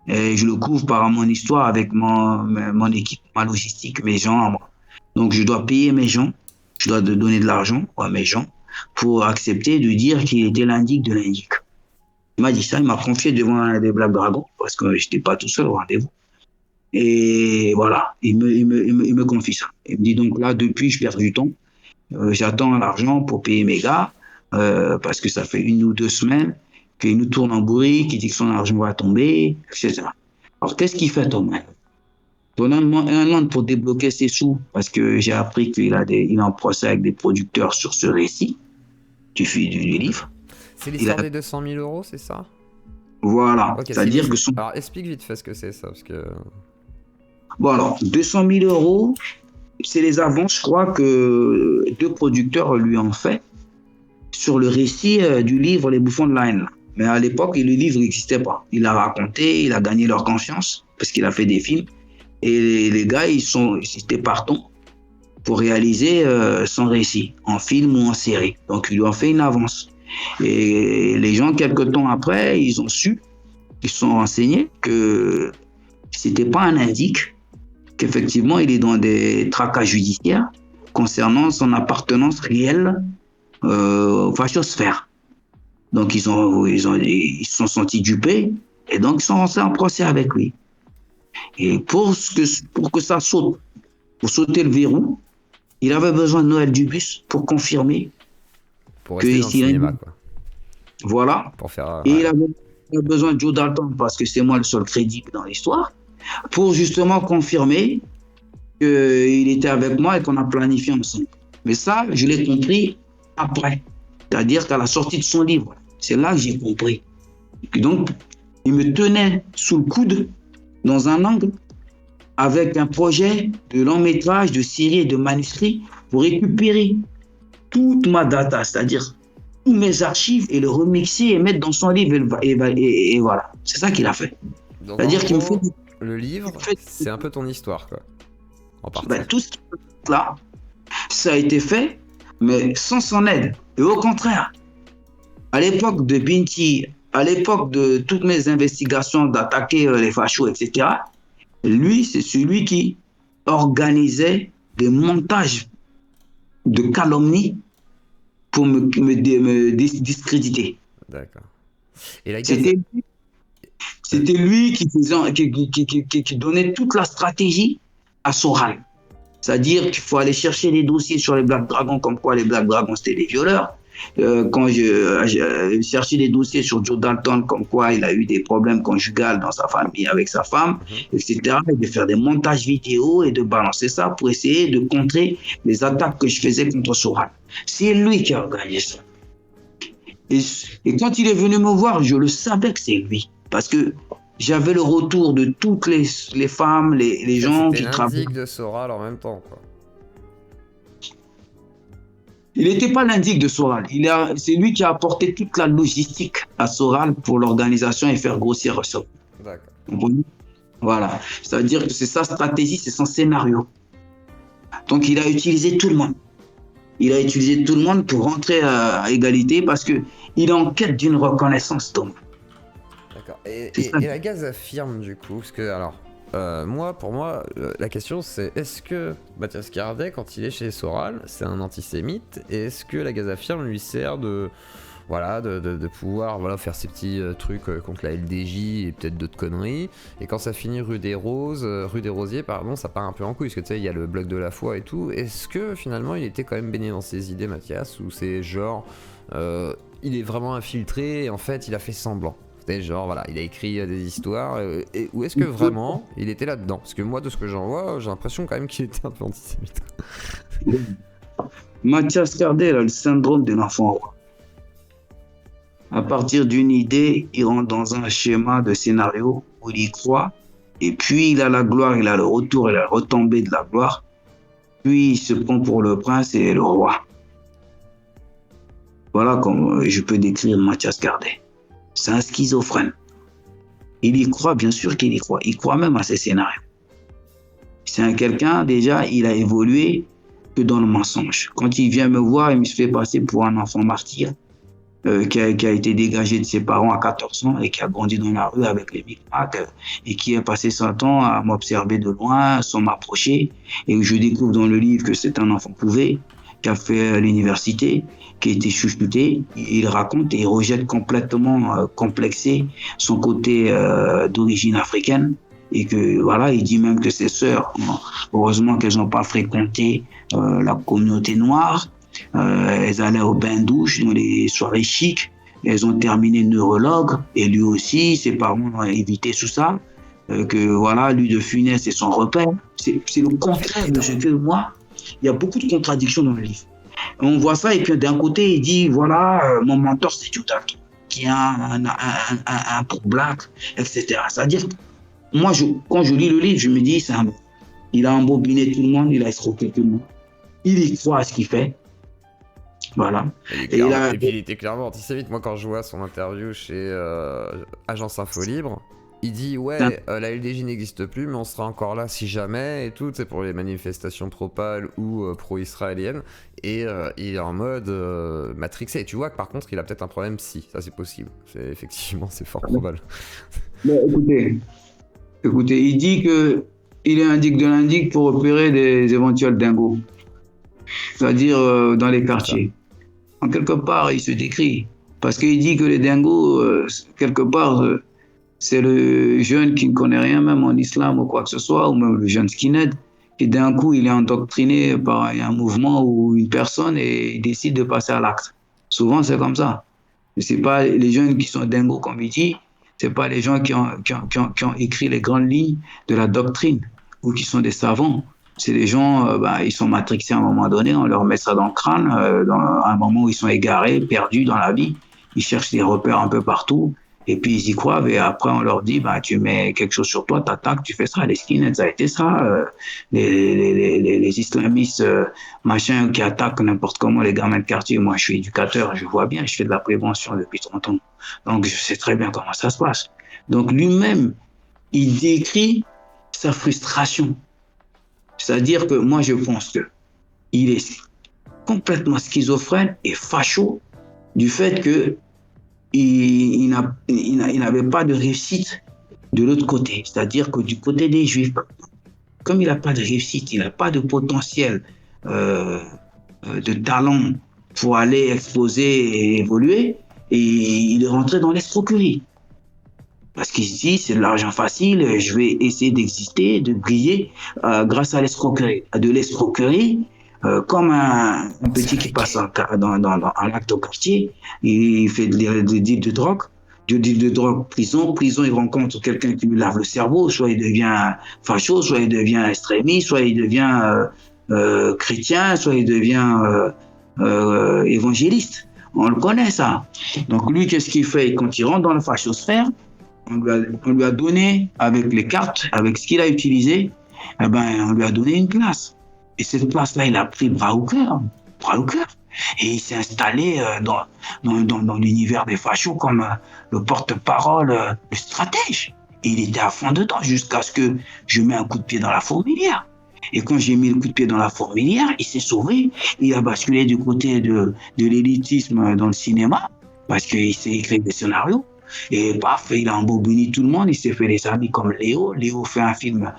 Et je le couvre par mon histoire avec mon équipe, ma logistique, mes gens à moi. Donc je dois payer mes gens, je dois donner de l'argent à mes gens pour accepter de dire qu'il était l'indique de l'indique. Il m'a dit ça, il m'a confié devant des Black Dragons parce que je n'étais pas tout seul au rendez-vous. Et voilà, il me confie ça. Il me dit donc là, depuis, je perds du temps. J'attends l'argent pour payer mes gars parce que ça fait 1 ou 2 semaines qu'il nous tourne en bourrique, qu'il dit que son argent va tomber, etc. Alors, qu'est-ce qu'il fait, Thomas? Donne-moi un an pour débloquer ses sous parce que j'ai appris qu'il est en procès avec des producteurs sur ce récit du livre. C'est l'histoire des 200 000 euros, c'est ça? Voilà. Okay, c'est-à-dire que Alors, explique vite fait ce que c'est ça, parce que... Bon, alors, 200 000 euros, c'est les avances, je crois, que 2 producteurs lui ont fait sur le récit du livre Les Bouffons de la haine. Mais à l'époque, le livre n'existait pas. Il a raconté, il a gagné leur confiance parce qu'il a fait des films. Et les gars, ils étaient partants pour réaliser son récit, en film ou en série. Donc, ils lui ont fait une avance. Et les gens, quelques temps après, ils ont su, ils se sont renseignés que c'était pas un indique, qu'effectivement, il est dans des tracas judiciaires concernant son appartenance réelle aux fachosphères. Donc, ils se sont sentis dupés et donc ils sont rentrés en procès avec lui. Et pour que ça saute, pour sauter le verrou, il avait besoin de Noël Dubus pour confirmer pour rester dans le cinéma, quoi. Voilà. Pour faire, et il avait besoin de Joe Dalton parce que c'est moi le seul crédible dans l'histoire, pour justement confirmer qu'il était avec moi et qu'on a planifié ensemble. Mais ça, je l'ai compris après. C'est-à-dire qu'à la sortie de son livre, c'est là que j'ai compris. Et donc, il me tenait sous le coude dans un angle avec un projet de long métrage, de série et de manuscrit pour récupérer toute ma data, c'est-à-dire tous mes archives et le remixer et mettre dans son livre et voilà. C'est ça qu'il a fait. Donc, c'est-à-dire qu'il me fait... Le livre, c'est un peu ton histoire, quoi. En partie. Tout ce qui est là, ça a été fait, mais sans son aide. Et au contraire, à l'époque de Binti, à l'époque de toutes mes investigations d'attaquer les fachos, etc., lui, c'est celui qui organisait des montages de calomnie pour me discréditer. D'accord. Et la c'était lui qui donnait toute la stratégie à Soral. C'est-à-dire qu'il faut aller chercher des dossiers sur les Black Dragons, comme quoi les Black Dragons, c'était des violeurs. Quand je cherchais des dossiers sur Joe Dalton, comme quoi il a eu des problèmes conjugaux dans sa famille, avec sa femme, etc. Et de faire des montages vidéo et de balancer ça pour essayer de contrer les attaques que je faisais contre Soral. C'est lui qui a organisé ça. Et, et quand il est venu me voir, je le savais que c'est lui. Parce que j'avais le retour de toutes les femmes, les En fait, gens c'était qui travaillent. l'indique de Soral en même temps, quoi. Il n'était pas l'indique de Soral. C'est lui qui a apporté toute la logistique à Soral pour l'organisation et faire grossir Soral. D'accord. Voilà. C'est-à-dire que c'est sa stratégie, c'est son scénario. Donc il a utilisé tout le monde. Il a utilisé tout le monde pour rentrer à égalité parce qu'il est en quête d'une reconnaissance, Tom. D'accord. Et la Gaz affirme du coup, parce que alors, pour moi, la question c'est est-ce que Mathias Cardet, quand il est chez Soral, c'est un antisémite, et est-ce que la Gaz affirme lui sert de pouvoir faire ses petits trucs contre la LDJ et peut-être d'autres conneries, et quand ça finit rue des Rosiers, pardon, ça part un peu en couille, parce que tu sais, il y a le bloc de la foi et tout. Est-ce que finalement il était quand même baigné dans ses idées, Mathias, ou c'est genre, il est vraiment infiltré et en fait il a fait semblant? C'était genre, voilà, il a écrit des histoires, ou est-ce que vraiment il était là-dedans? Parce que moi, de ce que j'en vois, j'ai l'impression quand même qu'il était un peu antisémite. Mathias Cardet a le syndrome de l'enfant roi. À partir d'une idée, il rentre dans un schéma de scénario où il y croit, et puis il a la gloire, il a le retour et la retombée de la gloire, puis il se prend pour le prince et le roi. Voilà comment je peux décrire Mathias Cardet. C'est un schizophrène. Il y croit, bien sûr qu'il y croit. Il croit même à ses scénarios. C'est quelqu'un, déjà, il a évolué que dans le mensonge. Quand il vient me voir, il me fait passer pour un enfant martyr qui a été dégagé de ses parents à 14 ans et qui a grandi dans la rue avec les micmacs et qui a passé son temps à m'observer de loin sans m'approcher. Et je découvre dans le livre que c'est un enfant couvé qui a fait l'université, qui a été chouchouté. Il raconte et il rejette complètement complexé son côté d'origine africaine. Et que voilà, il dit même que ses sœurs, heureusement qu'elles n'ont pas fréquenté la communauté noire. Elles allaient au bain-douche dans les soirées chics. Elles ont terminé neurologue. Et lui aussi, ses parents ont évité tout ça. Que voilà, lui de Funès, c'est son repère. C'est le contraire de ce que moi. Il y a beaucoup de contradictions dans le livre. On voit ça et puis d'un côté, il dit voilà, mon mentor, c'est Tutak, qui a un pour black, etc. C'est-à-dire, moi, quand je lis le livre, je me dis, il a embobiné tout le monde, il a escroqué tout le monde. Il y croit à ce qu'il fait. Voilà. Et puis il était clairement antisémite. Moi, quand je vois son interview chez Agence Info Libre, il dit la LDJ n'existe plus, mais on sera encore là si jamais et tout, c'est pour les manifestations pro-pâles ou pro-israéliennes. Et il est en mode matrixé. Et tu vois que par contre, il a peut-être un problème si, ça c'est possible. Effectivement, c'est fort probable. Mais écoutez, il dit que il est indique de l'indique pour repérer des éventuels dingos, c'est-à-dire dans les quartiers. En quelque part, il se décrit parce qu'il dit que les dingos, quelque part, c'est le jeune qui ne connaît rien, même en islam ou quoi que ce soit, ou même le jeune skinhead, qui d'un coup, il est endoctriné par un mouvement ou une personne et il décide de passer à l'acte. Souvent, c'est comme ça. C'est pas les jeunes qui sont dingos, comme il dit, c'est pas les gens qui ont écrit les grandes lignes de la doctrine ou qui sont des savants. C'est des gens, ils sont matrixés à un moment donné, on leur met ça dans le crâne, à un moment où ils sont égarés, perdus dans la vie. Ils cherchent des repères un peu partout. Et puis ils y croient, et après on leur dit, tu mets quelque chose sur toi, t'attaques, tu fais ça. Les skinheads, ça a été ça. Les islamistes, machin, qui attaquent n'importe comment les gamins de quartier. Moi, je suis éducateur, je vois bien, je fais de la prévention depuis 30 ans. Donc je sais très bien comment ça se passe. Donc lui-même, il décrit sa frustration. C'est-à-dire que moi, je pense qu'il est complètement schizophrène et facho du fait que il n'avait pas de réussite de l'autre côté. C'est-à-dire que du côté des Juifs, comme il n'a pas de réussite, il n'a pas de potentiel de talent pour aller exposer et évoluer, et il est rentré dans l'escroquerie. Parce qu'il se dit, c'est de l'argent facile, je vais essayer d'exister, de briller grâce à l'escroquerie. De l'escroquerie, comme un petit qui passe dans un acte au quartier, il fait des deals de drogue, prison, il rencontre quelqu'un qui lui lave le cerveau, soit il devient facho, soit il devient extrémiste, soit il devient chrétien, soit il devient évangéliste. On le connaît, ça. Donc, lui, qu'est-ce qu'il fait? Quand il rentre dans la fachosphère, on lui a donné, avec les cartes, avec ce qu'il a utilisé, eh ben, on lui a donné une place. Et cette place-là, il a pris bras au cœur. Bras au cœur. Et il s'est installé dans l'univers des fachos comme le porte-parole, le stratège. Et il était à fond dedans jusqu'à ce que je mette un coup de pied dans la fourmilière. Et quand j'ai mis le coup de pied dans la fourmilière, il s'est sauvé. Il a basculé du côté de l'élitisme dans le cinéma parce qu'il s'est écrit des scénarios. Et paf, il a embobiné tout le monde. Il s'est fait des amis comme Léo. Léo fait un film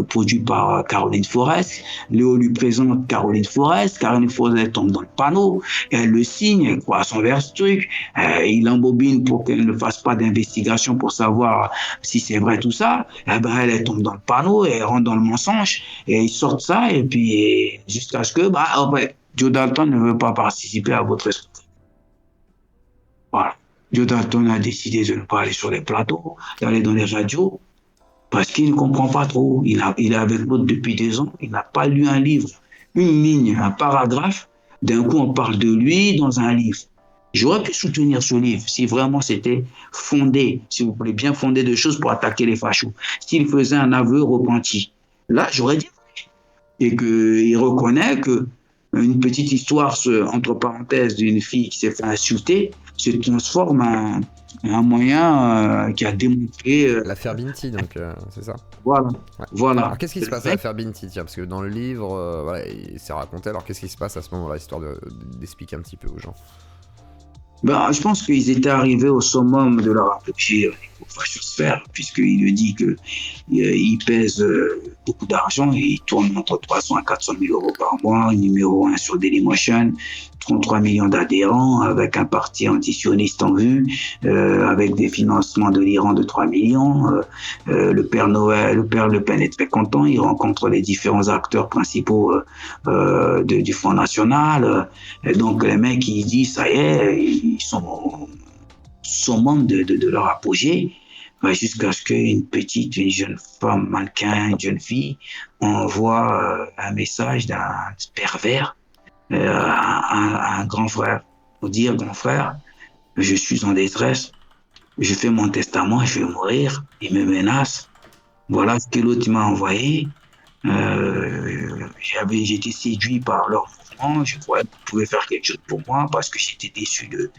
produit par Caroline Forest. Léo lui présente Caroline Forest. Caroline Forest tombe dans le panneau. Elle le signe, elle croit à son verse truc. Il embobine pour qu'elle ne fasse pas d'investigation pour savoir si c'est vrai tout ça. Eh ben, elle tombe dans le panneau et elle rentre dans le mensonge. Et ils sortent ça. Et puis, jusqu'à ce que, Joe Dalton ne veut pas participer à votre esprit. Voilà. Joe Dalton a décidé de ne pas aller sur les plateaux, d'aller dans les radios, parce qu'il ne comprend pas trop. Il est avec l'autre depuis 2 ans, il n'a pas lu un livre, une ligne, un paragraphe. D'un coup, on parle de lui dans un livre. J'aurais pu soutenir ce livre si vraiment c'était fondé, si vous voulez bien fondé de choses pour attaquer les fachos. S'il faisait un aveu repenti. Là, j'aurais dit et qu'il reconnaît que une petite histoire, entre parenthèses, d'une fille qui s'est fait insulter, se transforme en un moyen qui a démontré. L'affaire Binti, donc, c'est ça. Voilà. Ouais. Voilà. Alors, qu'est-ce qui se passe à l'affaire Binti? Tiens, parce que dans le livre, voilà, c'est raconté. Alors, qu'est-ce qui se passe à ce moment-là, histoire d'expliquer un petit peu aux gens? Ben, je pense qu'ils étaient arrivés au summum de leur apogée au fachosphère, puisqu'il le dit que il pèse beaucoup d'argent et il tourne entre 300 à 400 000 euros par mois, numéro 1 sur Dailymotion, 33 millions d'adhérents, avec un parti antisioniste en vue, avec des financements de l'Iran de 3 millions. Le Père Noël, le Père Le Pen est très content, il rencontre les différents acteurs principaux du Front National. Et donc les mecs, ils disent, ça y est, ils sont membres de leur apogée, jusqu'à ce une jeune femme mannequin, une jeune fille, envoie un message d'un pervers à un grand frère, pour dire, grand frère, je suis en détresse, je fais mon testament, je vais mourir, il me menace, voilà ce que l'autre m'a envoyé. J'étais séduit par leur mouvement, je croyais qu'ils pouvaient faire quelque chose pour moi parce que j'étais déçu de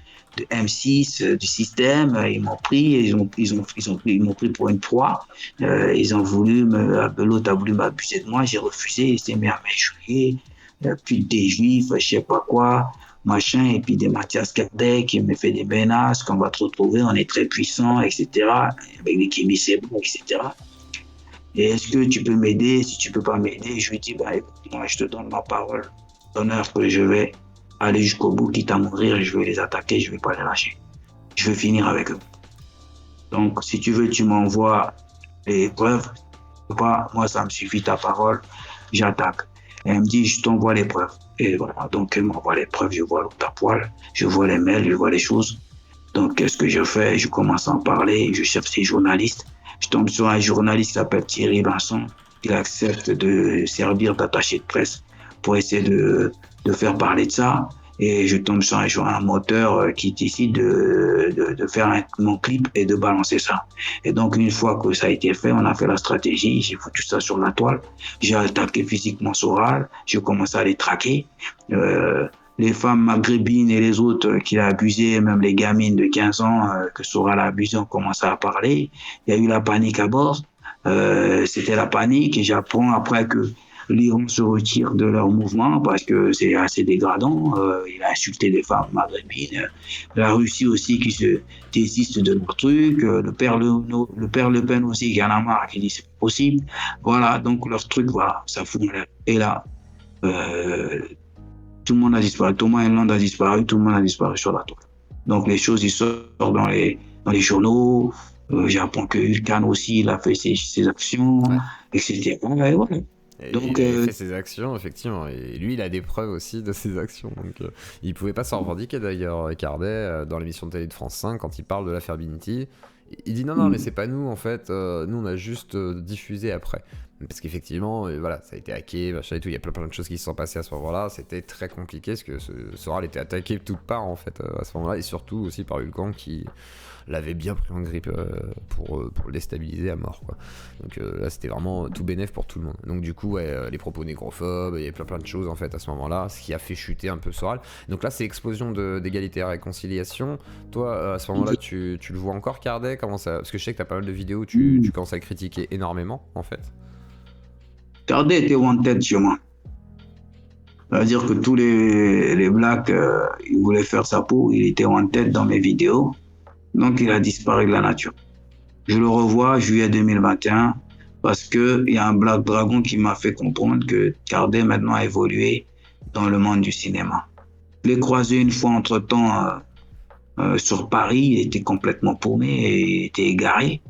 M6, du système. Ils m'ont pris, ils m'ont pris pour une proie. Ils ont voulu l'autre a voulu m'abuser de moi, j'ai refusé, il s'est mis à m'injurier. Puis des juifs, je sais pas quoi, machin, et puis des Mathias Kardec qui me fait des menaces, qu'on va te retrouver, on est très puissant, etc. Avec des Kémy Sebou, etc. Et est-ce que tu peux m'aider? Si tu peux pas m'aider, je lui dis, écoute, moi, je te donne ma parole d'honneur que je vais aller jusqu'au bout, quitte à mourir, je vais les attaquer, je vais pas les lâcher. Je vais finir avec eux. Donc, si tu veux, tu m'envoies les preuves. Pas, moi, ça me suffit ta parole, j'attaque. Et elle me dit, je t'envoie les preuves. Et voilà, donc elle m'envoie les preuves, je vois l'autre à poil, je vois les mails, je vois les choses. Donc, qu'est-ce que je fais? Je commence à en parler, je cherche ces journalistes. Je tombe sur un journaliste qui s'appelle Thierry Vincent. Il accepte de servir d'attaché de presse pour essayer de faire parler de ça. Et je tombe sur un moteur qui décide de faire mon clip et de balancer ça. Et donc, une fois que ça a été fait, on a fait la stratégie. J'ai foutu ça sur la toile. J'ai attaqué physiquement Soral. J'ai commencé à les traquer. Les femmes maghrébines et les autres qu'il a abusées, même les gamines de 15 ans que Soral a abusées, ont commencé à parler. Il y a eu la panique à bord. C'était la panique et j'apprends après que l'Iran se retire de leur mouvement parce que c'est assez dégradant. Il a insulté les femmes maghrébines. La Russie aussi qui se désiste de leur truc. Le père Le Pen aussi qui en a marre, qui dit c'est possible. Voilà, donc leur truc, voilà, ça fout en l'air. Et là, tout le monde a disparu. Thomas Enland a disparu, tout le monde a disparu sur la toile. Donc les choses, ils sortent dans les journaux. J'apprends que Hulkan aussi, il a fait ses actions, etc. Et voilà. Et donc, il a fait ses actions, effectivement. Et lui, il a des preuves aussi de ses actions. Donc, il pouvait pas s'en revendiquer, d'ailleurs, Cardet, dans l'émission de télé de France 5, quand il parle de l'affaire Binti. Il dit non, mais c'est pas nous, en fait. Nous, on a juste diffusé après. Parce qu'effectivement, voilà, ça a été hacké, machin et tout, il y a plein de choses qui se sont passées à ce moment-là, c'était très compliqué parce que Soral était attaqué de toutes parts en fait à ce moment-là, et surtout aussi par Hulk qui l'avait bien pris en grippe pour le déstabiliser à mort, quoi. Donc là c'était vraiment tout bénef pour tout le monde. Donc du coup ouais, les propos négrophobes, il y avait plein de choses en fait à ce moment-là, ce qui a fait chuter un peu Soral. Donc là c'est explosion d'égalité et réconciliation. Toi à ce moment-là tu le vois encore Cardet, comment ça... Parce que je sais que t'as pas mal de vidéos où tu commences à le critiquer énormément en fait. Cardet était wanted chez moi. C'est-à-dire que tous les blacks, ils voulaient faire sa peau, il était wanted dans mes vidéos, donc il a disparu de la nature. Je le revois juillet 2021 parce qu'il y a un Black Dragon qui m'a fait comprendre que Cardet maintenant a évolué dans le monde du cinéma. Je l'ai croisé une fois entre-temps sur Paris, il était complètement paumé et il était égaré.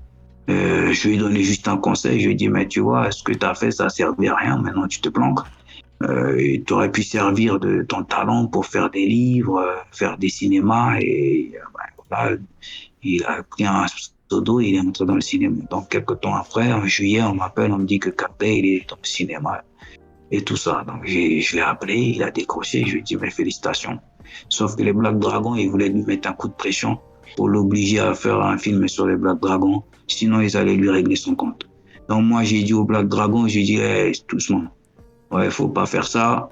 Je lui ai donné juste un conseil, je lui ai dit mais tu vois, ce que tu as fait ça ne servait à rien, maintenant tu te planques. Tu aurais pu servir de ton talent pour faire des livres, faire des cinémas et voilà, il a pris un pseudo et il est entré dans le cinéma. Donc quelques temps après, en juillet, on m'appelle, on me dit que Cardet il est dans le cinéma et tout ça. Donc je l'ai appelé, il a décroché, je lui ai dit mes félicitations. Sauf que les Black Dragons, ils voulaient lui mettre un coup de pression pour l'obliger à faire un film sur les Black Dragons, sinon ils allaient lui régler son compte. Donc moi j'ai dit aux Black Dragons, j'ai dit hey, doucement. Ouais, faut pas faire ça.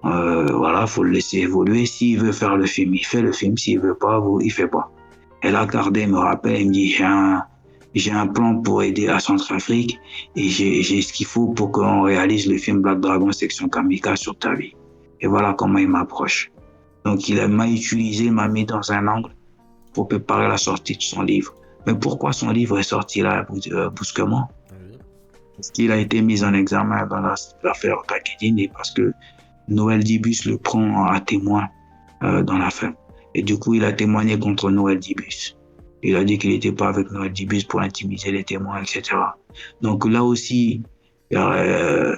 Voilà, faut le laisser évoluer. S'il veut faire le film, il fait le film. S'il veut pas, il fait pas. Et là, Cardet me rappelle, il me dit, j'ai un plan pour aider la Centrafrique et j'ai ce qu'il faut pour qu'on réalise le film Black Dragon Section Kamikaze sur ta vie. Et voilà comment il m'approche. Donc, m'a utilisé, m'a mis dans un angle pour préparer la sortie de son livre. Mais pourquoi son livre est sorti là brusquement? Parce qu'il a été mis en examen dans l'affaire Takedine et parce que Noël Dibus le prend à témoin dans l'affaire. Et du coup, il a témoigné contre Noël Dibus. Il a dit qu'il n'était pas avec Noël Dibus pour intimider les témoins, etc. Donc là aussi, je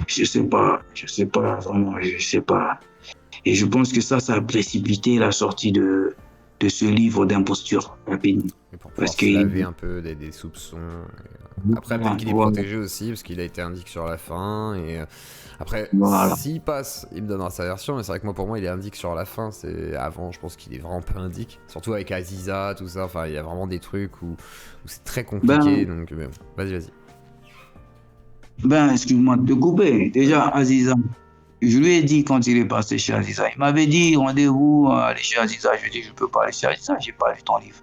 sais pas vraiment, je sais pas. Et je pense que ça a précipité la sortie de ce livre d'imposture rapidement. Pour pouvoir se laver un peu des soupçons. Après, peut-être qu'il est protégé aussi, parce qu'il a été indique sur la fin. Et après, s'il passe, il me donnera sa version. Mais c'est vrai que pour moi, il est indique sur la fin. C'est avant, je pense qu'il est vraiment pas indique. Surtout avec Aziza, tout ça. Enfin, il y a vraiment des trucs où c'est très compliqué. Donc, vas-y. Excuse-moi de te couper. Déjà, Aziza. Je lui ai dit quand il est passé chez Aziza, il m'avait dit rendez-vous, aller chez Aziza. Je lui ai dit je peux pas aller chez Aziza, j'ai pas lu ton livre.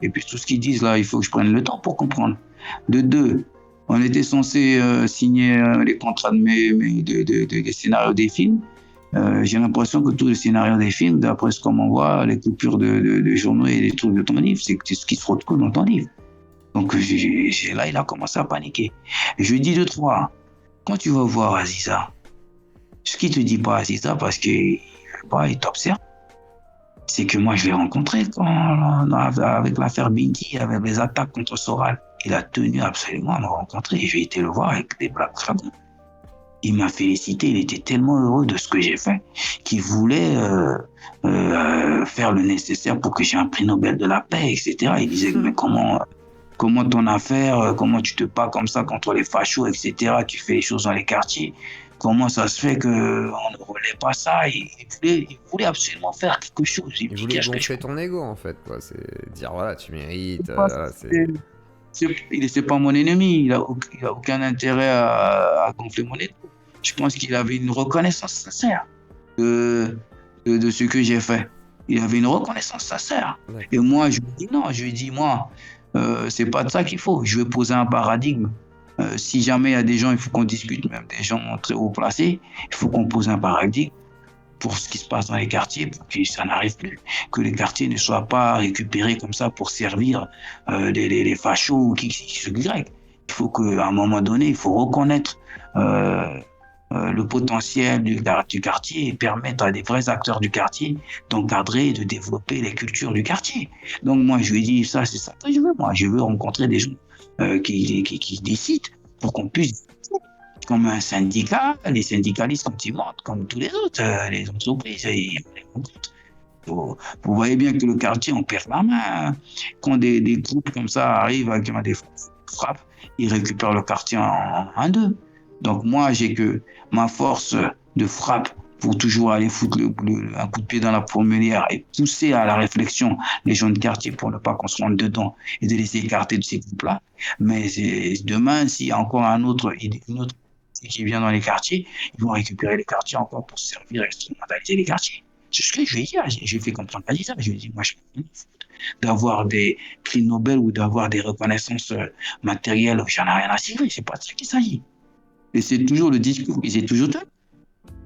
Et puis tout ce qu'ils disent là, il faut que je prenne le temps pour comprendre. De deux, on était censé signer les contrats des scénarios des films. J'ai l'impression que tous les scénarios des films, d'après ce qu'on m'envoie, les coupures de journaux et les trucs de ton livre, c'est ce qui se retrouve dans ton livre. Donc là, il a commencé à paniquer. Je lui ai dit deux, trois, quand tu vas voir Aziza, ce qu'il te dit pas Aziza parce qu'il veut pas, il t'observe. C'est que moi, je l'ai rencontré avec l'affaire Binti, avec les attaques contre Soral. Il a tenu absolument à me rencontrer. J'ai été le voir avec des Black Dragons. Il m'a félicité. Il était tellement heureux de ce que j'ai fait qu'il voulait faire le nécessaire pour que j'ai un prix Nobel de la paix, etc. Il disait, mais comment ton affaire, comment tu te bats comme ça contre les fachos, etc. Tu fais les choses dans les quartiers. Comment ça se fait qu'on ne relaie pas ça? Il voulait absolument faire quelque chose. Il voulait gonfler ton ego, en fait, quoi. C'est dire, voilà, tu mérites. C'est pas mon ennemi. Il a aucun intérêt à gonfler mon ego. Je pense qu'il avait une reconnaissance sincère de ce que j'ai fait. Il avait une reconnaissance sincère. Ouais. Et moi, je lui dis non. Je lui dis, moi, c'est pas de ça qu'il faut. Je vais poser un paradigme. Si jamais il y a des gens, il faut qu'on discute, même des gens très haut placés, il faut qu'on pose un paradigme pour ce qui se passe dans les quartiers, pour que ça n'arrive plus, que les quartiers ne soient pas récupérés comme ça pour servir les fachos ou qui se Y. Il faut qu'à un moment donné, il faut reconnaître le potentiel du quartier et permettre à des vrais acteurs du quartier d'encadrer et de développer les cultures du quartier. Donc moi, je lui ai dit, ça, c'est ça que je veux. Moi, je veux rencontrer des gens qui décident pour qu'on puisse, comme un syndicat, les syndicalistes quand ils montent, comme tous les autres, les entreprises, ils les rencontrent. Vous voyez bien que le quartier, on perd la main. Quand des groupes comme ça arrivent avec des frappes, ils récupèrent le quartier en deux. Donc moi, j'ai que ma force de frappe pour toujours aller foutre un coup de pied dans la fourmilière et pousser à la réflexion les gens de quartier pour ne pas qu'on se rentre dedans et de les écarter de ces groupes-là. Mais demain, s'il y a encore une autre qui vient dans les quartiers, ils vont récupérer les quartiers encore pour se servir et instrumentaliser les quartiers. C'est ce que je lui ai dit. J'ai fait comprendre à Lisa. Je lui ai dit, moi, je ne peux pas d'avoir des prix Nobel ou d'avoir des reconnaissances matérielles. J'en ai rien à cirer. C'est pas de ça qu'il s'agit. Et c'est toujours le discours qui s'est toujours tenu.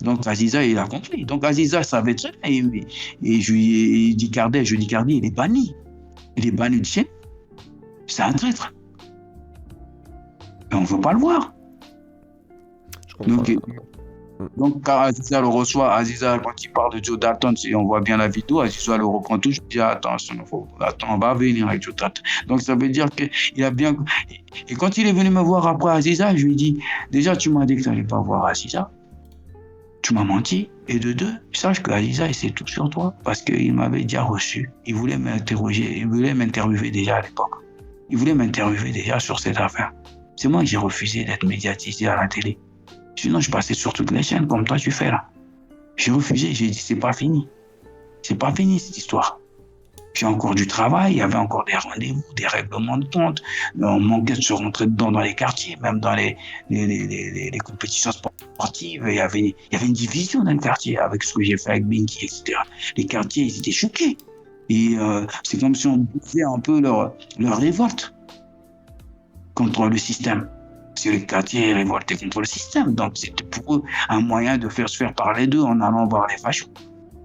Donc Aziza, il a compris. Donc Aziza savait très bien. Et je lui ai dit Cardet, il est banni. Il est banni de chez nous. C'est un traître. Et on ne veut pas le voir. Je comprends. Donc quand Aziza le reçoit, Aziza, quand il parle de Joe Dalton, on voit bien la vidéo, Aziza le reprend toujours. Il dit attends, on va venir avec Joe Dalton. Donc ça veut dire qu'il a bien. Et quand il est venu me voir après Aziza, je lui ai dit déjà, tu m'as dit que tu n'allais pas voir Aziza. Tu m'as menti. Et de deux, sache que Aziza, il sait tout sur toi parce qu'il m'avait déjà reçu. Il voulait m'interroger, il voulait m'interviewer déjà à l'époque. Il voulait m'interviewer déjà sur cette affaire. C'est moi qui j'ai refusé d'être médiatisé à la télé. Sinon, je passais sur toutes les chaînes comme toi tu fais là. J'ai refusé, j'ai dit c'est pas fini. C'est pas fini cette histoire. J'ai encore du travail, il y avait encore des rendez-vous, des règlements de compte. On manquait de se rentrer dedans dans les quartiers, même dans les compétitions sportives. Il y avait une division dans le quartier avec ce que j'ai fait avec Binky, etc. Les quartiers, ils étaient choqués. Et c'est comme si on bouffait un peu leur révolte contre le système. Parce que les quartiers révoltaient contre le système. Donc c'était pour eux un moyen de se faire parler d'eux en allant voir les fachos.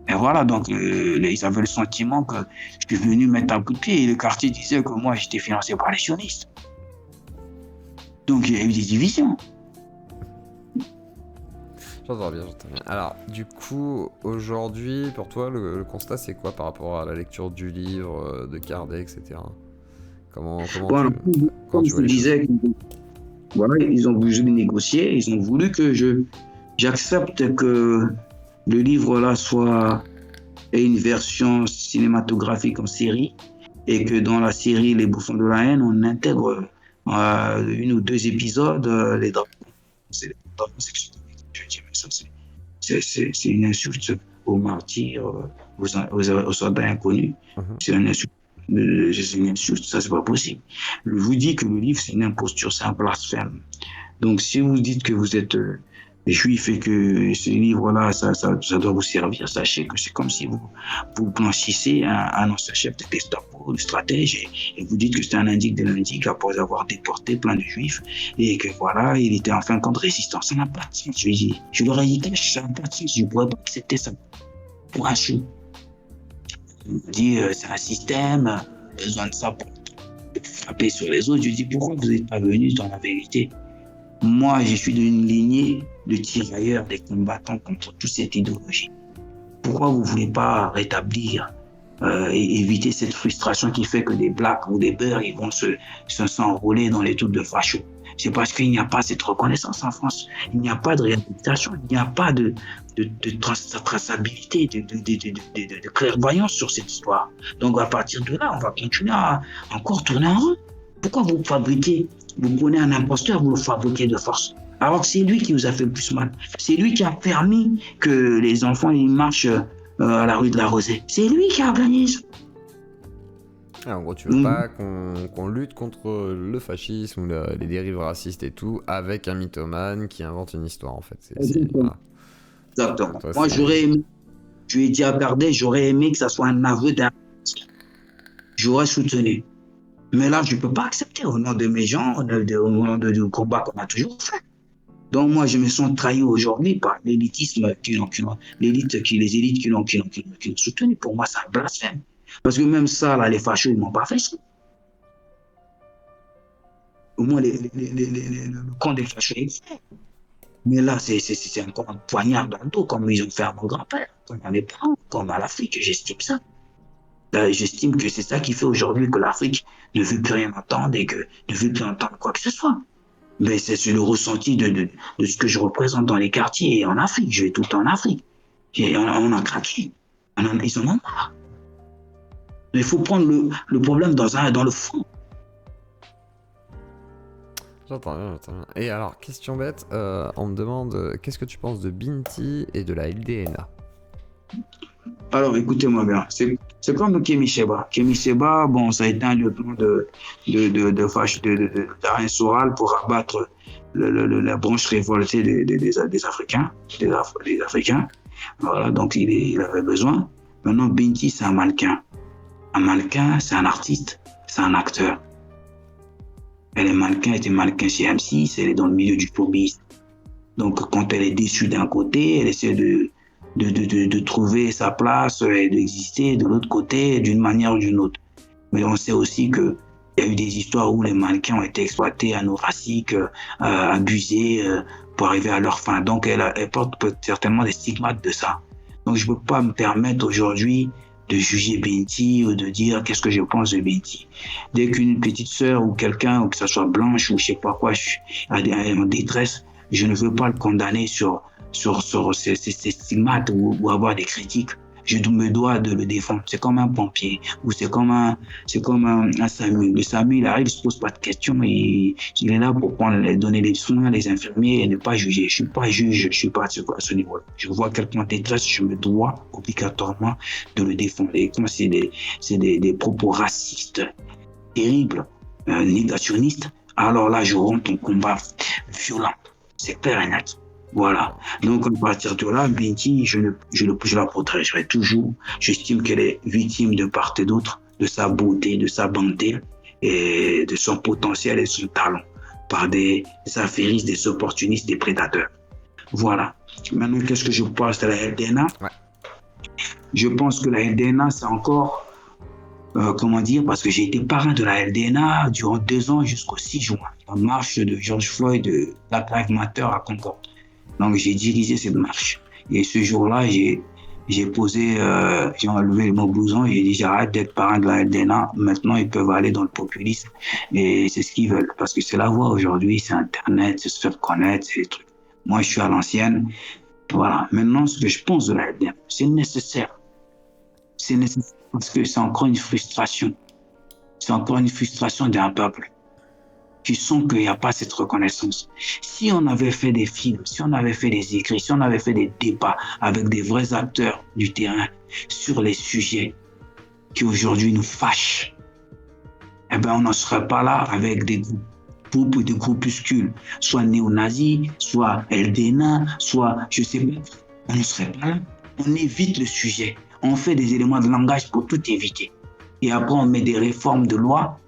Et voilà, donc ils avaient le sentiment que je suis venu mettre un coup de pied et le quartier disait que moi j'étais financé par les sionistes. Donc il y a eu des divisions. J'entends bien. Alors, du coup, aujourd'hui, pour toi, le constat c'est quoi par rapport à la lecture du livre, de Cardet, etc. Comment Voilà, comment tu vois les choses? Voilà, ils ont voulu négocier, ils ont voulu que j'accepte que le livre-là ait une version cinématographique en série et que dans la série Les Bouffons de la haine, on intègre une ou deux épisodes, les drames. C'est les drames sexuels. Je dis, mais ça, c'est une insulte aux martyrs, aux soldats inconnus. C'est une insulte, ça c'est pas possible. Je vous dis que le livre c'est une imposture, c'est un blasphème. Donc si vous dites que vous êtes juif et que ce livre-là, ça doit vous servir, sachez que c'est comme si vous blanchissez un ancien chef de Gestapo, de stratège, et vous dites que c'est un indique de l'indique après avoir déporté plein de juifs et que voilà, il était en fin de compte résistant. Ça n'a pas de sens. Je leur ai dit, ça n'a pas de sens. Je ne pourrais pas accepter ça pour un chou. Je dis, c'est un système, besoin de ça pour frapper sur les autres. Je dis, pourquoi vous n'êtes pas venus dans la vérité? Moi, je suis d'une lignée de tirailleurs, des combattants contre toute cette idéologie. Pourquoi vous ne voulez pas rétablir et éviter cette frustration qui fait que des blacks ou des beurs ils vont s'enrôler dans les trucs de fachos? C'est parce qu'il n'y a pas cette reconnaissance en France. Il n'y a pas de réhabilitation, il n'y a pas de traçabilité, de clairvoyance sur cette histoire. Donc à partir de là, on va continuer à encore tourner en rond. Pourquoi vous prenez un imposteur, vous le fabriquez de force? Alors que c'est lui qui vous a fait le plus mal. C'est lui qui a permis que les enfants ils marchent à la rue de la Rosée. C'est lui qui a gagné ça. En gros, tu veux pas qu'on lutte contre le fascisme ou les dérives racistes et tout avec un mythomane qui invente une histoire, en fait. Voilà. Exactement. Moi, je lui ai dit à Cardet, j'aurais aimé que ça soit un aveu d'un. J'aurais soutenu. Mais là, je ne peux pas accepter au nom de mes gens, au nom du combat qu'on a toujours fait. Donc moi, je me sens trahi aujourd'hui par l'élitisme les élites qui l'ont soutenu. Pour moi, c'est un blasphème. Parce que même ça, là, les fachos, ils m'ont pas fait ça. Au moins, le camp des fachos est fait. Mais là, c'est encore un poignard dans le dos, comme ils ont fait à mon grand-père, comme à mes parents, comme à l'Afrique. J'estime ça. J'estime que c'est ça qui fait aujourd'hui que l'Afrique ne veut plus rien entendre et que ne veut plus entendre quoi que ce soit. Mais c'est le ressenti de ce que je représente dans les quartiers et en Afrique. Je vais tout le temps en Afrique. On a craqué. Ils en ont marre. Il faut prendre le problème dans le fond. J'entends bien, j'entends bien. Et alors, question bête, on me demande qu'est-ce que tu penses de Binti et de la LDNA? Alors, écoutez-moi bien. C'est comme Kémy Séba. Kémy Séba, bon, ça a été un lieutenant d'Alain Soral pour abattre la branche révoltée des Africains, des Africains. Voilà, donc il avait besoin. Maintenant, Binti, c'est un mannequin. Un mannequin, c'est un artiste, c'est un acteur. Elle est mannequin, elle était mannequin chez M6, elle est dans le milieu du showbiz. Donc, quand elle est déçue d'un côté, elle essaie de trouver sa place et d'exister de l'autre côté d'une manière ou d'une autre. Mais on sait aussi qu'il y a eu des histoires où les mannequins ont été exploités, anorasiques, abusés pour arriver à leur fin. Donc, elle porte certainement des stigmates de ça. Donc, je ne peux pas me permettre aujourd'hui de juger Binti ou de dire qu'est-ce que je pense de Binti. Dès qu'une petite sœur ou quelqu'un, ou que ça soit blanche ou je sais pas quoi, est en détresse, je ne veux pas le condamner sur ces stigmates ou avoir des critiques. Je me dois de le défendre. C'est comme un pompier ou c'est comme un SAMU. Le SAMU, il arrive, il se pose pas de questions et il est là pour donner les soins, les infirmiers et ne pas juger. Je suis pas juge, je suis pas à ce niveau-là. Je vois quelqu'un en détresse, je me dois obligatoirement de le défendre. Et quand c'est des propos racistes, terribles, négationnistes, alors là, je rentre en combat violent. C'est clair et net. Voilà. Donc, à partir de là, Binti, je la protégerai toujours. J'estime qu'elle est victime de part et d'autre de sa beauté, de sa bonté et de son potentiel et de son talent par des affairistes, des opportunistes, des prédateurs. Voilà. Maintenant, qu'est-ce que je pense de la LDNA? Ouais. Je pense que la LDNA, c'est encore, comment dire, parce que j'ai été parrain de la LDNA durant 2 ans jusqu'au 6 juin, en marche de George Floyd de Black Lives Matter à Concorde. Donc, j'ai dirigé cette marche. Et ce jour-là, j'ai enlevé mon blouson et j'ai dit j'arrête d'être parrain de la LDNA. Maintenant, ils peuvent aller dans le populisme et c'est ce qu'ils veulent. Parce que c'est la voie aujourd'hui, c'est Internet, c'est se faire connaître, c'est les trucs. Moi, je suis à l'ancienne. Voilà. Maintenant, ce que je pense de la LDNA, c'est nécessaire. C'est nécessaire parce que c'est encore une frustration. C'est encore une frustration d'un peuple qui sent qu'il n'y a pas cette reconnaissance. Si on avait fait des films, si on avait fait des écrits, si on avait fait des débats avec des vrais acteurs du terrain sur les sujets qui aujourd'hui nous fâchent, eh ben on n'en serait pas là avec des groupes ou des groupuscules, soit néo-nazis, soit LDNA, soit je sais pas. On ne serait pas là. On évite le sujet. On fait des éléments de langage pour tout éviter. Et après, on met des réformes de loi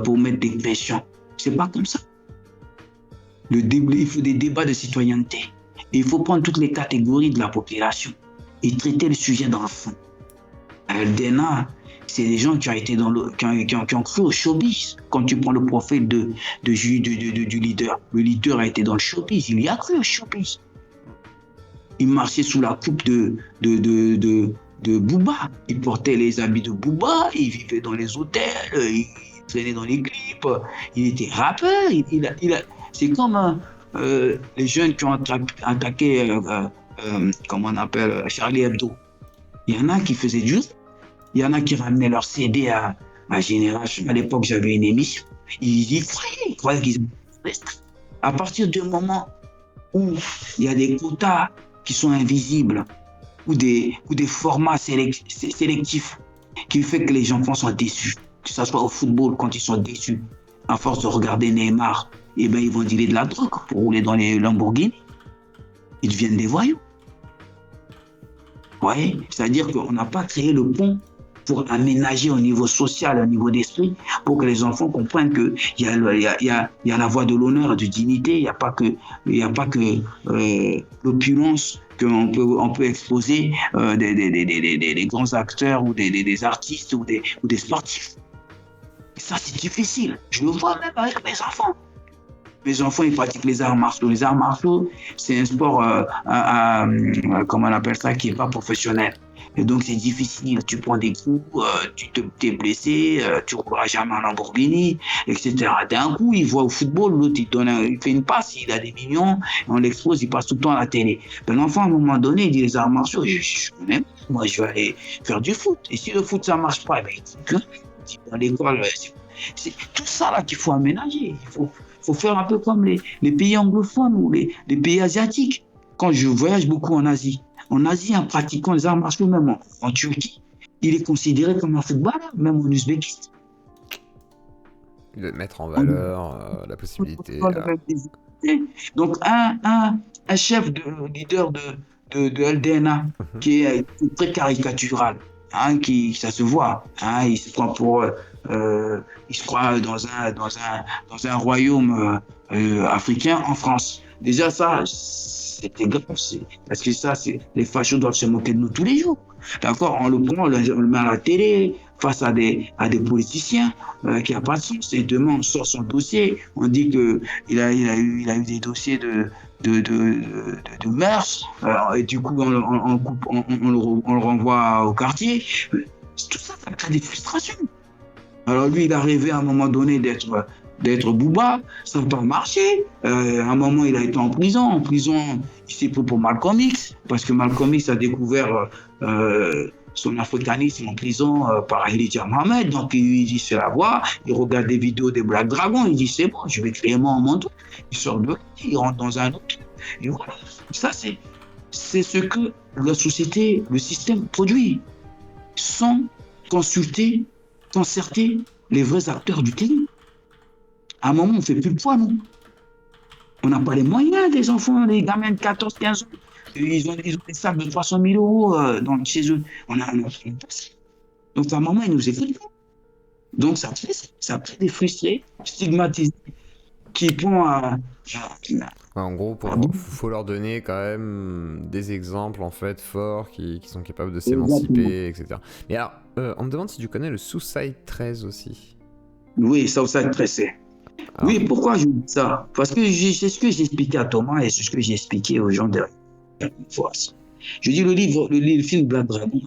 pour mettre des pressions. C'est pas comme ça. Il faut des débats de citoyenneté. Et il faut prendre toutes les catégories de la population et traiter le sujet dans le fond. LDNA, c'est des gens qui ont été qui ont cru au showbiz. Quand tu prends le profil du leader, le leader a été dans le showbiz. Il y a cru au showbiz. Il marchait sous la coupe de Booba. Il portait les habits de Booba. Il vivait dans les hôtels. Il traînait dans les clips, il était rappeur, c'est comme les jeunes qui ont attaqué, comment on appelle, Charlie Hebdo. Il y en a qui faisaient du, il y en a qui ramenaient leur CD à Génération. À l'époque, j'avais une émission, ils y croyaient qu'ils à partir du moment où il y a des quotas qui sont invisibles, ou des formats sélectifs, qui fait que les enfants sont déçus. Que ce soit au football, quand ils sont déçus, à force de regarder Neymar, eh ben, ils vont dealer de la drogue pour rouler dans les Lamborghini. Ils deviennent des voyous. Vous voyez? C'est-à-dire qu'on n'a pas créé le pont pour aménager au niveau social, au niveau d'esprit, pour que les enfants comprennent qu'il y a la voie de l'honneur et de dignité, il n'y a pas que l'opulence qu'on peut exposer des grands acteurs ou des artistes ou des sportifs. Et ça, c'est difficile. Je le vois même avec mes enfants. Mes enfants, ils pratiquent les arts martiaux. Les arts martiaux, c'est un sport, comment on appelle ça, qui n'est pas professionnel. Et donc, c'est difficile. Tu prends des coups, tu t'es blessé, tu ne rouleras jamais en Lamborghini, etc. D'un coup, il voit au football, l'autre, il fait une passe, il a des millions, on l'expose, il passe tout le temps à la télé. Ben, l'enfant, à un moment donné, il dit les arts martiaux, moi, je vais aller faire du foot. Et si le foot, ça ne marche pas, ben, dans l'école, c'est tout ça là qu'il faut aménager. Il faut faire un peu comme les pays anglophones ou les pays asiatiques. Quand je voyage beaucoup en Asie, un pratiquant des arts martiaux, même en Turquie, il est considéré comme un footballeur, même en Ouzbékistan. De mettre en On valeur la possibilité. Donc, un chef leader de LDNA qui est très caricatural, hein, ça se voit, hein, il se prend il se croit dans un royaume africain en France. Déjà, ça, c'était grave, parce que ça, les fachos doivent se moquer de nous tous les jours. D'accord, on le prend, on le met à la télé, face à des politiciens qui n'a pas de sens. Et demain, on sort son dossier, on dit qu'il a eu des dossiers de mœurs, et du coup, on le renvoie au quartier. Tout ça, ça crée des frustrations. Alors lui, il a rêvé à un moment donné d'être Booba, ça n'a pas marché. À un moment, il a été en prison. En prison, il s'est pris pour Malcolm X, parce que Malcolm X a découvert son africanisme en prison par Elijah Mohamed. Donc il dit c'est la voie, il regarde des vidéos des Black Dragons, il dit c'est bon, je vais créer mon truc. Il sort de là, il rentre dans un autre. Et voilà, ça c'est ce que la société, le système produit, sans consulter, concerter les vrais acteurs du terrain. À un moment, on ne fait plus le poids, nous. On n'a pas les moyens des enfants, les gamins de 14, 15 ans. Ils ont des sacs de 300 000 euros chez eux. On a donc, à un moment, ils nous écoutent pas. Donc, ça fait des frustrés, stigmatisés, qui vont à. En gros, faut leur donner quand même des exemples en fait forts qui sont capables de s'émanciper, etc. Mais alors, on me demande si tu connais le Suicide 13 aussi. Oui, Suicide 13. Oui, pourquoi je dis ça? Parce que c'est ce que j'ai expliqué à Thomas et c'est ce que j'ai expliqué aux gens derrière. Je dis le film Black Dragon,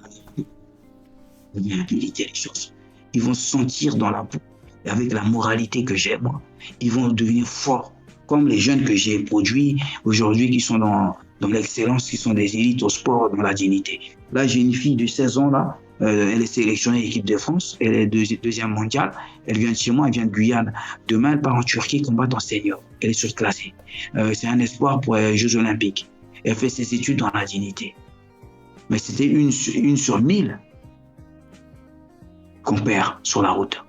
les choses. Ils vont se sentir dans la peau, et avec la moralité que j'ai, moi, ils vont devenir forts, comme les jeunes que j'ai produits aujourd'hui qui sont dans l'excellence, qui sont des élites au sport, dans la dignité. Là, j'ai une fille de 16 ans, là, elle est sélectionnée équipe de France, elle est deuxième mondiale, elle vient de chez moi, elle vient de Guyane. Demain, elle part en Turquie combattre en senior, elle est surclassée. C'est un espoir pour les Jeux Olympiques. Elle fait ses études dans la dignité. Mais c'était une sur 1000 qu'on perd sur la route.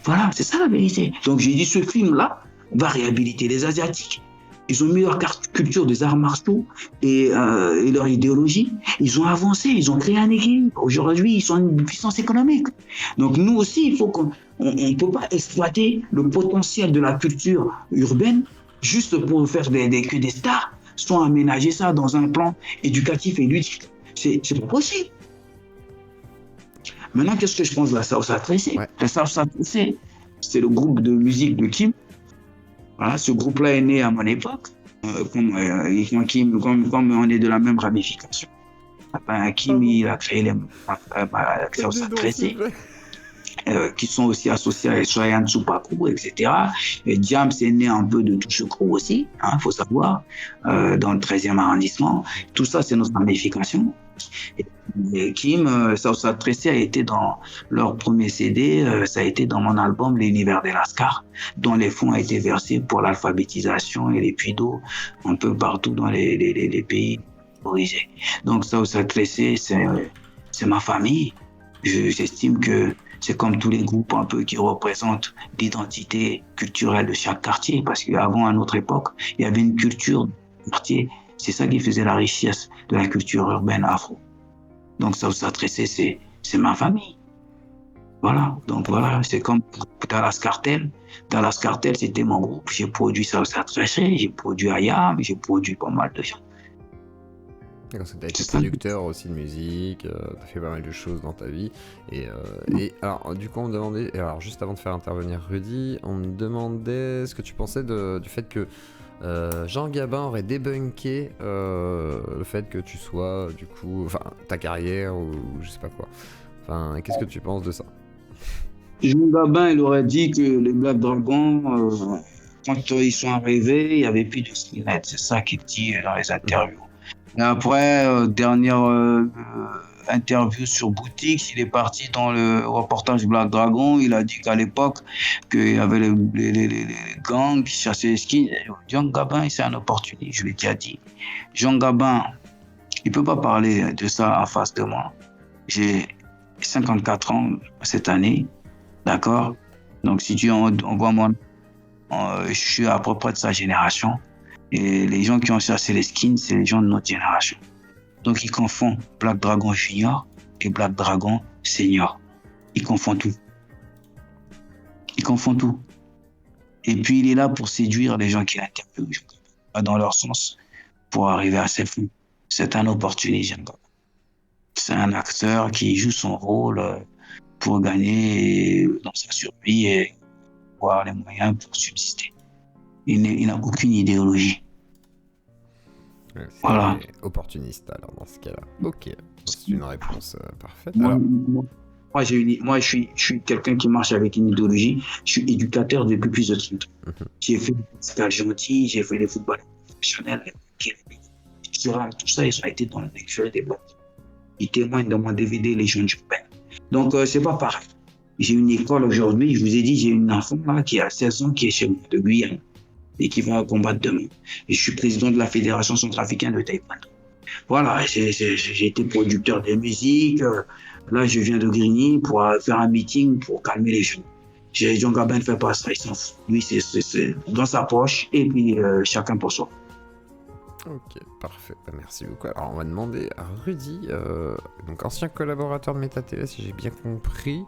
Voilà, c'est ça la vérité. Donc j'ai dit, ce film-là va réhabiliter les Asiatiques. Ils ont mis leur culture des arts martiaux et leur idéologie. Ils ont avancé, ils ont créé un équilibre. Aujourd'hui, ils sont une puissance économique. Donc nous aussi, il faut qu'on ne peut pas exploiter le potentiel de la culture urbaine juste pour faire que des stars, sans aménager ça dans un plan éducatif et ludique. C'est pas possible. Maintenant, qu'est-ce que je pense de la Salsa Tressé? La Salsa Tressé, c'est le groupe de musique de Kim. Voilà, ce groupe-là est né à mon époque. Comme on est de la même ramification. Kim, il a créé la Salsa Tressé. Qui sont aussi associés à Soyan Tsupaku, etc. Et Diams est né un peu de tout ce crew aussi, il faut savoir, dans le 13e arrondissement. Tout ça, c'est notre ramification. Et Kim, Salsa Tressé a été dans leur premier CD, ça a été dans mon album L'univers des Lascars, dont les fonds ont été versés pour l'alphabétisation et les puits d'eau un peu partout dans les pays favorisés. Donc Salsa Tressé, c'est ma famille. J'estime que c'est comme tous les groupes un peu qui représentent l'identité culturelle de chaque quartier, parce qu'avant, à notre époque, il y avait une culture de quartier. C'est ça qui faisait la richesse de la culture urbaine afro. Donc Salsa Tressé, c'est ma famille. Voilà, donc voilà, c'est comme Dallas Cartel. Dallas Cartel, c'était mon groupe. J'ai produit Salsa Tressé, j'ai produit Ayam, j'ai produit pas mal de gens. D'accord, tu as été producteur aussi de musique, tu as fait pas mal de choses dans ta vie. Et alors, du coup, on me demandait, alors juste avant de faire intervenir Rudy, on me demandait ce que tu pensais du fait que Jean Gabin aurait débunké le fait que tu sois, du coup, enfin, ta carrière ou je sais pas quoi. Enfin, qu'est-ce que tu penses de ça? Jean Gabin, il aurait dit que les Black Dragons, quand ils sont arrivés, il n'y avait plus de skinhead. C'est ça qu'il dit dans les interviews. Et après, dernière interview sur Boutique, il est parti dans le reportage Black Dragon, il a dit qu'à l'époque, qu'il y avait les gangs qui chassaient les skins. Jean Gabin, c'est un opportuniste, je l'ai déjà dit. Jean Gabin, il peut pas parler de ça en face de moi. J'ai 54 ans cette année, d'accord? Donc si tu envoies moi, je suis à peu près de sa génération. Et les gens qui ont chassé les skins, c'est les gens de notre génération. Donc, ils confondent Black Dragon Junior et Black Dragon Senior. Ils confondent tout. Ils confondent tout. Et puis, il est là pour séduire les gens qui l'interviewent, pas dans leur sens, pour arriver à ses fins. C'est un opportuniste. C'est un acteur qui joue son rôle pour gagner dans sa survie et avoir les moyens pour subsister. Il n'a aucune idéologie. Ouais, c'est Voilà. opportuniste alors dans ce cas-là. Ok, c'est une réponse parfaite. Moi, Alors, moi, je suis quelqu'un qui marche avec une idéologie. Je suis éducateur depuis plus de 30 ans. J'ai fait le football gentil, j'ai fait le football professionnel. Tout ça, ils ont été dans l'actuel des boîtes. Ils témoignent dans mon DVD Les gens du père. Donc, c'est pas pareil. J'ai une école aujourd'hui, je vous ai dit, j'ai une enfant là qui a 16 ans qui est chez moi de Guyane et qui va combattre demain. Et je suis président de la Fédération centrafricaine de taekwondo. Voilà, j'ai été producteur de musique. Là, je viens de Grigny pour faire un meeting pour calmer les gens. Jean Gabin ne fait pas ça, il s'en fout. Lui, c'est dans sa poche et puis chacun pour soi. ok, parfait. Bah, merci beaucoup. Alors, on va demander à Rudy, donc ancien collaborateur de MetaTV, si j'ai bien compris.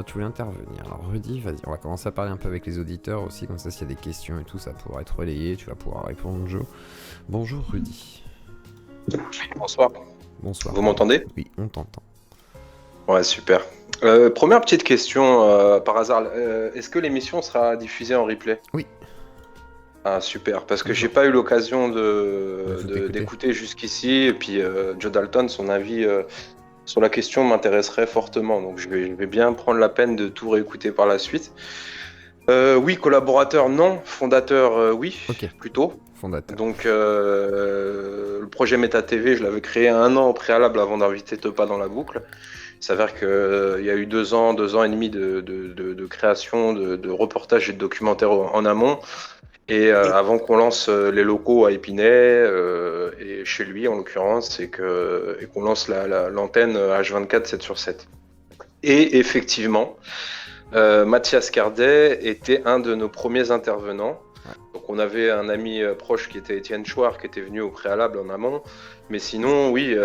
Tu voulais intervenir. Alors Rudy, vas-y, on va commencer à parler un peu avec les auditeurs aussi, comme ça s'il y a des questions et tout, ça pourra être relayé, tu vas pouvoir répondre, Joe. Bonjour Rudy. Bonsoir. Bonsoir. Vous m'entendez ? Oui, on t'entend. Ouais, super. Première petite question, par hasard, est-ce que l'émission sera diffusée en replay ? Oui. Ah, super, parce que Bonjour. j'ai pas eu l'occasion d'écouter d'écouter jusqu'ici, et puis Joe Dalton, son avis sur la question m'intéresserait fortement, donc je vais bien prendre la peine de tout réécouter par la suite. Oui, collaborateur, non. Fondateur, oui, Ok. plutôt. Fondateur. Donc, le projet MetaTV, je l'avais créé 1 an au préalable avant d'inviter Tepa dans la boucle. Il s'avère qu'il y a eu 2 ans et demi de création, de reportages et de documentaires en amont. Et avant qu'on lance les locaux à Épinay, et chez lui en l'occurrence, et qu'on lance l'antenne H24 7/7. Et effectivement, Mathias Cardet était un de nos premiers intervenants. Donc on avait un ami proche qui était Étienne Chouard, qui était venu au préalable en amont. Mais sinon, oui,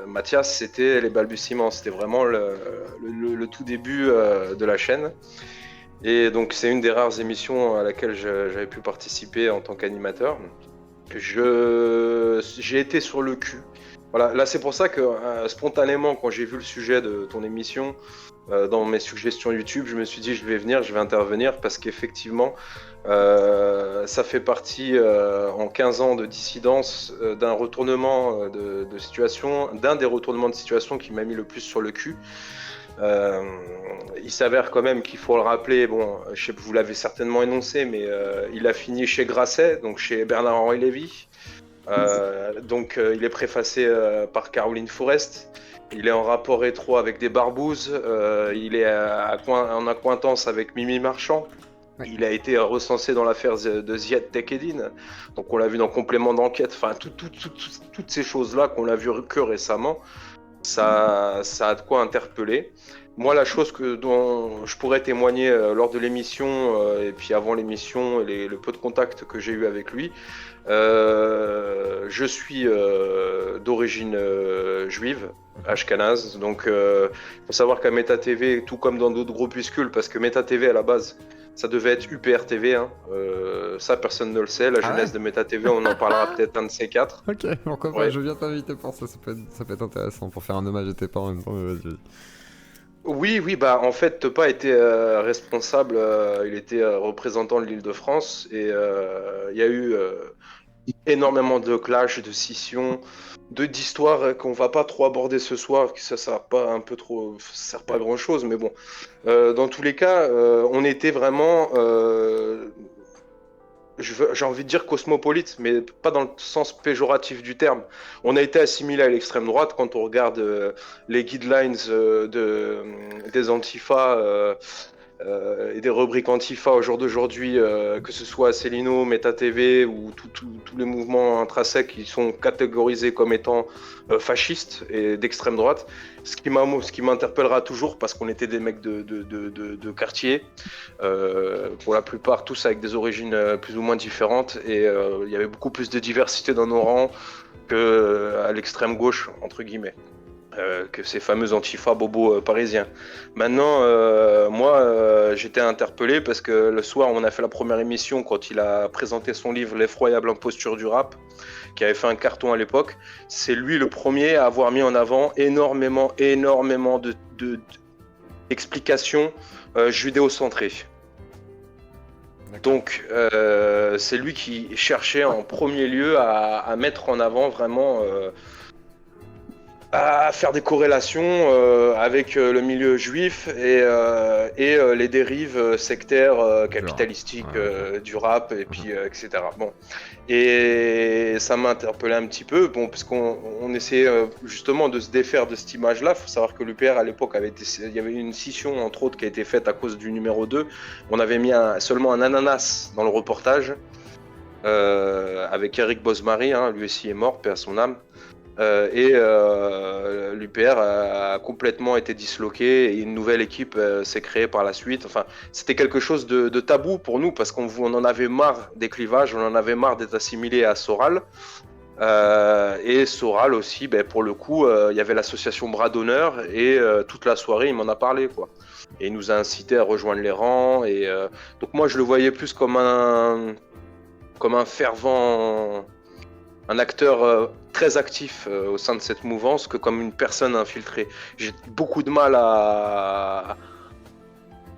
Mathias, c'était les balbutiements. C'était vraiment le tout début de la chaîne. Et donc c'est une des rares émissions à laquelle j'avais pu participer en tant qu'animateur. J'ai été sur le cul. Voilà, là c'est pour ça que spontanément, quand j'ai vu le sujet de ton émission, dans mes suggestions YouTube, je me suis dit je vais intervenir parce qu'effectivement, ça fait partie en 15 ans de dissidence d'un retournement de situation, d'un des retournements de situation qui m'a mis le plus sur le cul. Il s'avère quand même qu'il faut le rappeler, bon, je sais que vous l'avez certainement énoncé, mais il a fini chez Grasset, donc chez Bernard-Henri Lévy. Donc il est préfacé par Caroline Forest. Il est en rapport rétro avec des barbouzes. Il est en accointance avec Mimi Marchand. Il a été recensé dans l'affaire de Ziad Tekedine. Donc on l'a vu dans Complément d'enquête. Enfin, toutes ces choses-là qu'on l'a vu que récemment, ça a de quoi interpeller. Moi, la chose dont je pourrais témoigner lors de l'émission et puis avant l'émission, le peu de contacts que j'ai eu avec lui, je suis d'origine juive, ashkénaze. Donc, faut savoir qu'à MetaTV, tout comme dans d'autres groupuscules, parce que MetaTV à la base, ça devait être UPR TV, hein. Ça personne ne le sait. La jeunesse de MetaTV, on en parlera peut-être un de ces 4. Ok, pourquoi pas, je viens t'inviter pour ça, ça peut être intéressant pour faire un hommage à tes parents en même temps, mais vas-y. Oui, bah en fait, Tepa était responsable, il était représentant de l'Île-de-France et il y a eu énormément de clashs, de scissions, d'histoires qu'on va pas trop aborder ce soir, que ça sert pas un peu trop, ça sert pas à grand chose, mais bon. Dans tous les cas, on était vraiment j'ai envie de dire cosmopolite, mais pas dans le sens péjoratif du terme. On a été assimilé à l'extrême droite quand on regarde les guidelines des Antifa et des rubriques Antifa au jour d'aujourd'hui, que ce soit Célino, MetaTV ou tous les mouvements intrinsèques qui sont catégorisés comme étant fascistes et d'extrême droite. Ce qui m'interpellera toujours, parce qu'on était des mecs de quartier, pour la plupart tous avec des origines plus ou moins différentes, et il y avait beaucoup plus de diversité dans nos rangs qu'à l'extrême gauche, entre guillemets. Que ces fameux antifa bobos parisiens. Maintenant, moi, j'étais interpellé parce que le soir, on a fait la première émission quand il a présenté son livre L'effroyable imposture du rap, qui avait fait un carton à l'époque. C'est lui le premier à avoir mis en avant énormément d'explications judéo-centrées. Donc, c'est lui qui cherchait en premier lieu à mettre en avant vraiment... à faire des corrélations avec le milieu juif et les dérives sectaires capitalistiques du rap et puis etc. Bon, et ça m'a interpellé un petit peu, bon, parce qu'on essayait justement de se défaire de cette image-là. Faut savoir que l'UPR à l'époque il y avait une scission entre autres qui a été faite à cause du numéro 2. On avait mis seulement un ananas dans le reportage avec Eric Bosmary, hein, lui aussi est mort, paix à son âme. L'UPR a complètement été disloqué et une nouvelle équipe s'est créée par la suite. Enfin, c'était quelque chose de tabou pour nous parce qu'on en avait marre des clivages, on en avait marre d'être assimilé à Soral. Et Soral aussi, pour le coup, il y avait l'association Bras d'honneur et toute la soirée, il m'en a parlé, quoi. Et il nous a incité à rejoindre les rangs. Donc moi, je le voyais plus comme un fervent... un acteur très actif au sein de cette mouvance que comme une personne infiltrée. J'ai beaucoup de mal à...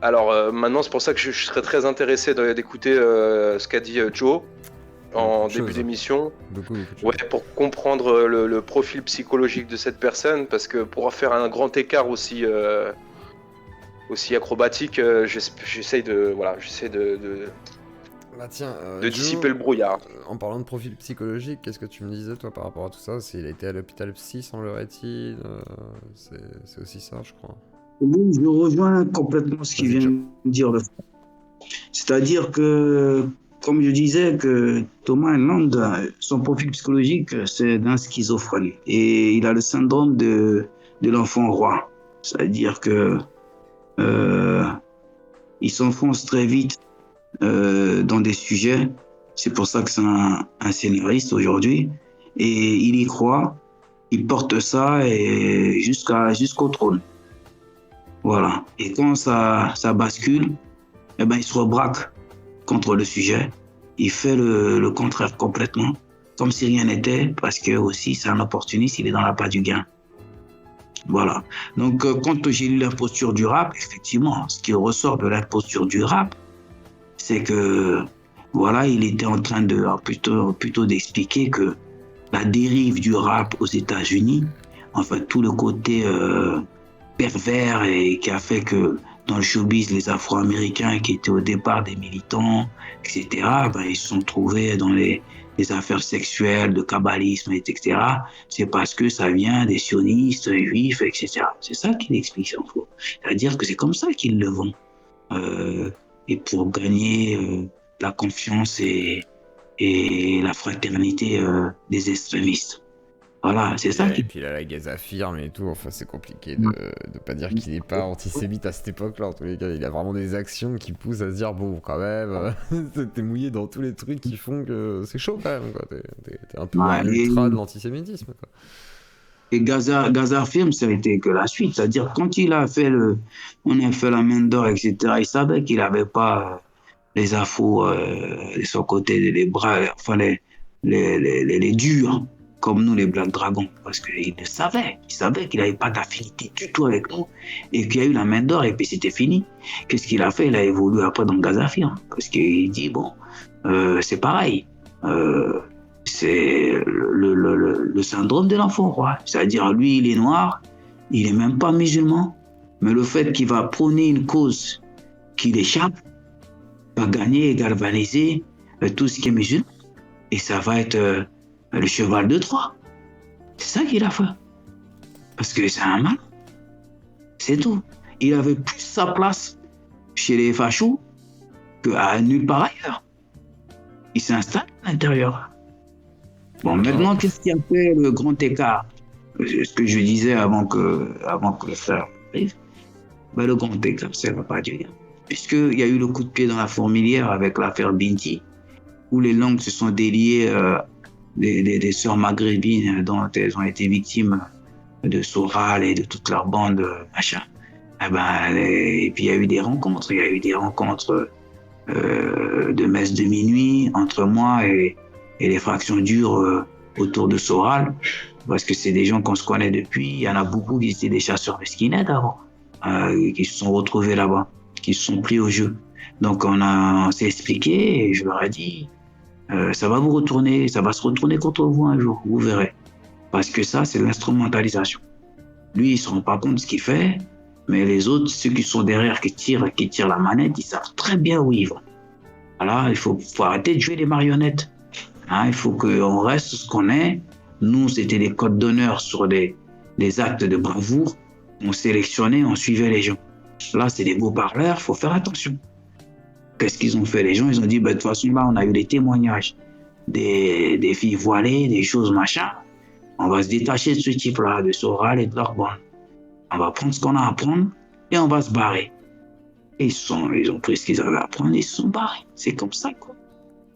Alors maintenant, c'est pour ça que je serais très intéressé d'écouter ce qu'a dit Joe en début d'émission. Beaucoup de choses. Ouais, pour comprendre le profil psychologique de cette personne, parce que pour faire un grand écart aussi acrobatique, j'essaie de Bah tiens, dissiper le brouillard. En parlant de profil psychologique, qu'est-ce que tu me disais toi par rapport à tout ça? S'il a été à l'hôpital psy, semblerait-il, c'est aussi ça, je crois. Oui, je rejoins complètement ce qu'il vient de dire. C'est-à-dire que, comme je disais, que Thomas Land, son profil psychologique, c'est d'un schizophrène. Et il a le syndrome de l'enfant roi. C'est-à-dire que il s'enfonce très vite dans des sujets. C'est pour ça que c'est un scénariste aujourd'hui. Et il y croit, il porte ça et jusqu'au trône. Voilà. Et quand ça bascule, eh ben, il se rebraque contre le sujet. Il fait le contraire complètement, comme si rien n'était, parce que aussi c'est un opportuniste, il est dans la part du gain. Voilà. Donc, quand j'ai lu l'imposture du rap, effectivement, ce qui ressort de l'imposture du rap, c'est que, voilà, il était en train de plutôt d'expliquer que la dérive du rap aux États-Unis, enfin, tout le côté pervers et qui a fait que dans le showbiz, les Afro-Américains qui étaient au départ des militants, etc., ils se sont trouvés dans les affaires sexuelles, de kabbalisme, etc. C'est parce que ça vient des sionistes, juifs, etc. C'est ça qu'il explique en fait. C'est-à-dire que c'est comme ça qu'ils le vont. Et pour gagner la confiance et la fraternité des extrémistes. Voilà, c'est ça. Et puis là, la Gaza affirme et tout, enfin c'est compliqué de pas dire qu'il est pas antisémite à cette époque-là. En tous les cas, il a vraiment des actions qui poussent à se dire, bon, quand même, t'es mouillé dans tous les trucs qui font que c'est chaud quand même, quoi. T'es un peu ultra de l'antisémitisme, quoi. Et Gaza affirme, ça a été que la suite. C'est-à-dire, quand on a fait la main d'or, etc., il savait qu'il n'avait pas les infos de son côté, les bras, enfin les durs, comme nous, les Black Dragons. Parce qu'il le savait. Il savait qu'il n'avait pas d'affinité du tout avec nous. Et qu'il y a eu la main d'or et puis c'était fini. Qu'est-ce qu'il a fait? Il a évolué après dans Gaza affirme. Parce qu'il dit, bon, c'est pareil. C'est le syndrome de l'enfant roi. C'est-à-dire, lui, il est noir, il n'est même pas musulman, mais le fait qu'il va prôner une cause qui l'échappe, va gagner et galvaniser tout ce qui est musulman. Et ça va être le cheval de Troie. C'est ça qu'il a fait. Parce que c'est un mal. C'est tout. Il avait plus sa place chez les fachos qu'à nulle part ailleurs. Il s'installe à l'intérieur. Bon, maintenant, qu'est-ce qui a fait le grand écart? Ce que je disais avant que le frère arrive. Ben, le grand écart, ça ne va pas dire. Puisqu'il y a eu le coup de pied dans la fourmilière avec l'affaire Binti, où les langues se sont déliées des sœurs maghrébines dont elles ont été victimes de Soral et de toute leur bande, machin. Et puis il y a eu des rencontres. Il y a eu des rencontres de messe de minuit entre moi et les fractions dures autour de Soral, parce que c'est des gens qu'on se connaît depuis. Il y en a beaucoup qui étaient des chasseurs de skinhead avant, qui se sont retrouvés là-bas, qui se sont pris au jeu. Donc on s'est expliqué et je leur ai dit, ça va se retourner contre vous un jour, vous verrez. Parce que ça, c'est l'instrumentalisation. Lui, il se rend pas compte de ce qu'il fait, mais les autres, ceux qui sont derrière, qui tirent la manette, ils savent très bien où ils vont. Voilà, il faut arrêter de jouer les marionnettes. Hein, il faut qu'on reste ce qu'on est. Nous, c'était des codes d'honneur sur des actes de bravoure. On sélectionnait, on suivait les gens. Là, c'est des beaux parleurs, il faut faire attention. Qu'est-ce qu'ils ont fait, les gens? Ils ont dit, de toute façon, là, on a eu des témoignages des filles voilées, des choses machin. On va se détacher de ce type-là, de Soral et de leur bande. On va prendre ce qu'on a à prendre et on va se barrer. Et ils ont pris ce qu'ils avaient à prendre et ils se sont barrés. C'est comme ça, quoi.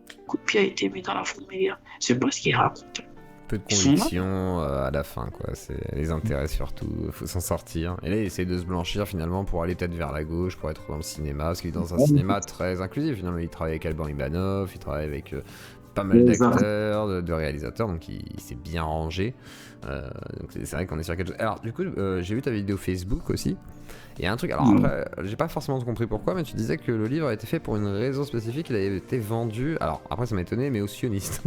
Le coup de pied a été mis dans la fourmilière. C'est pas ce qu'ils racontent. Peu de conviction à la fin, quoi. C'est les intérêts surtout, faut s'en sortir. Et là, il essaie de se blanchir finalement pour aller peut-être vers la gauche, pour être dans le cinéma, parce qu'il est dans un cinéma très inclusif. Finalement, il travaille avec Alban Ivanov, il travaille avec pas mal d'acteurs, de réalisateurs, donc il s'est bien rangé. Donc c'est vrai qu'on est sur quelque chose. Alors, du coup, j'ai vu ta vidéo Facebook aussi. Il y a un truc, alors après, j'ai pas forcément compris pourquoi, mais tu disais que le livre a été fait pour une raison spécifique, il avait été vendu, alors après ça m'a étonné, mais aux sionistes.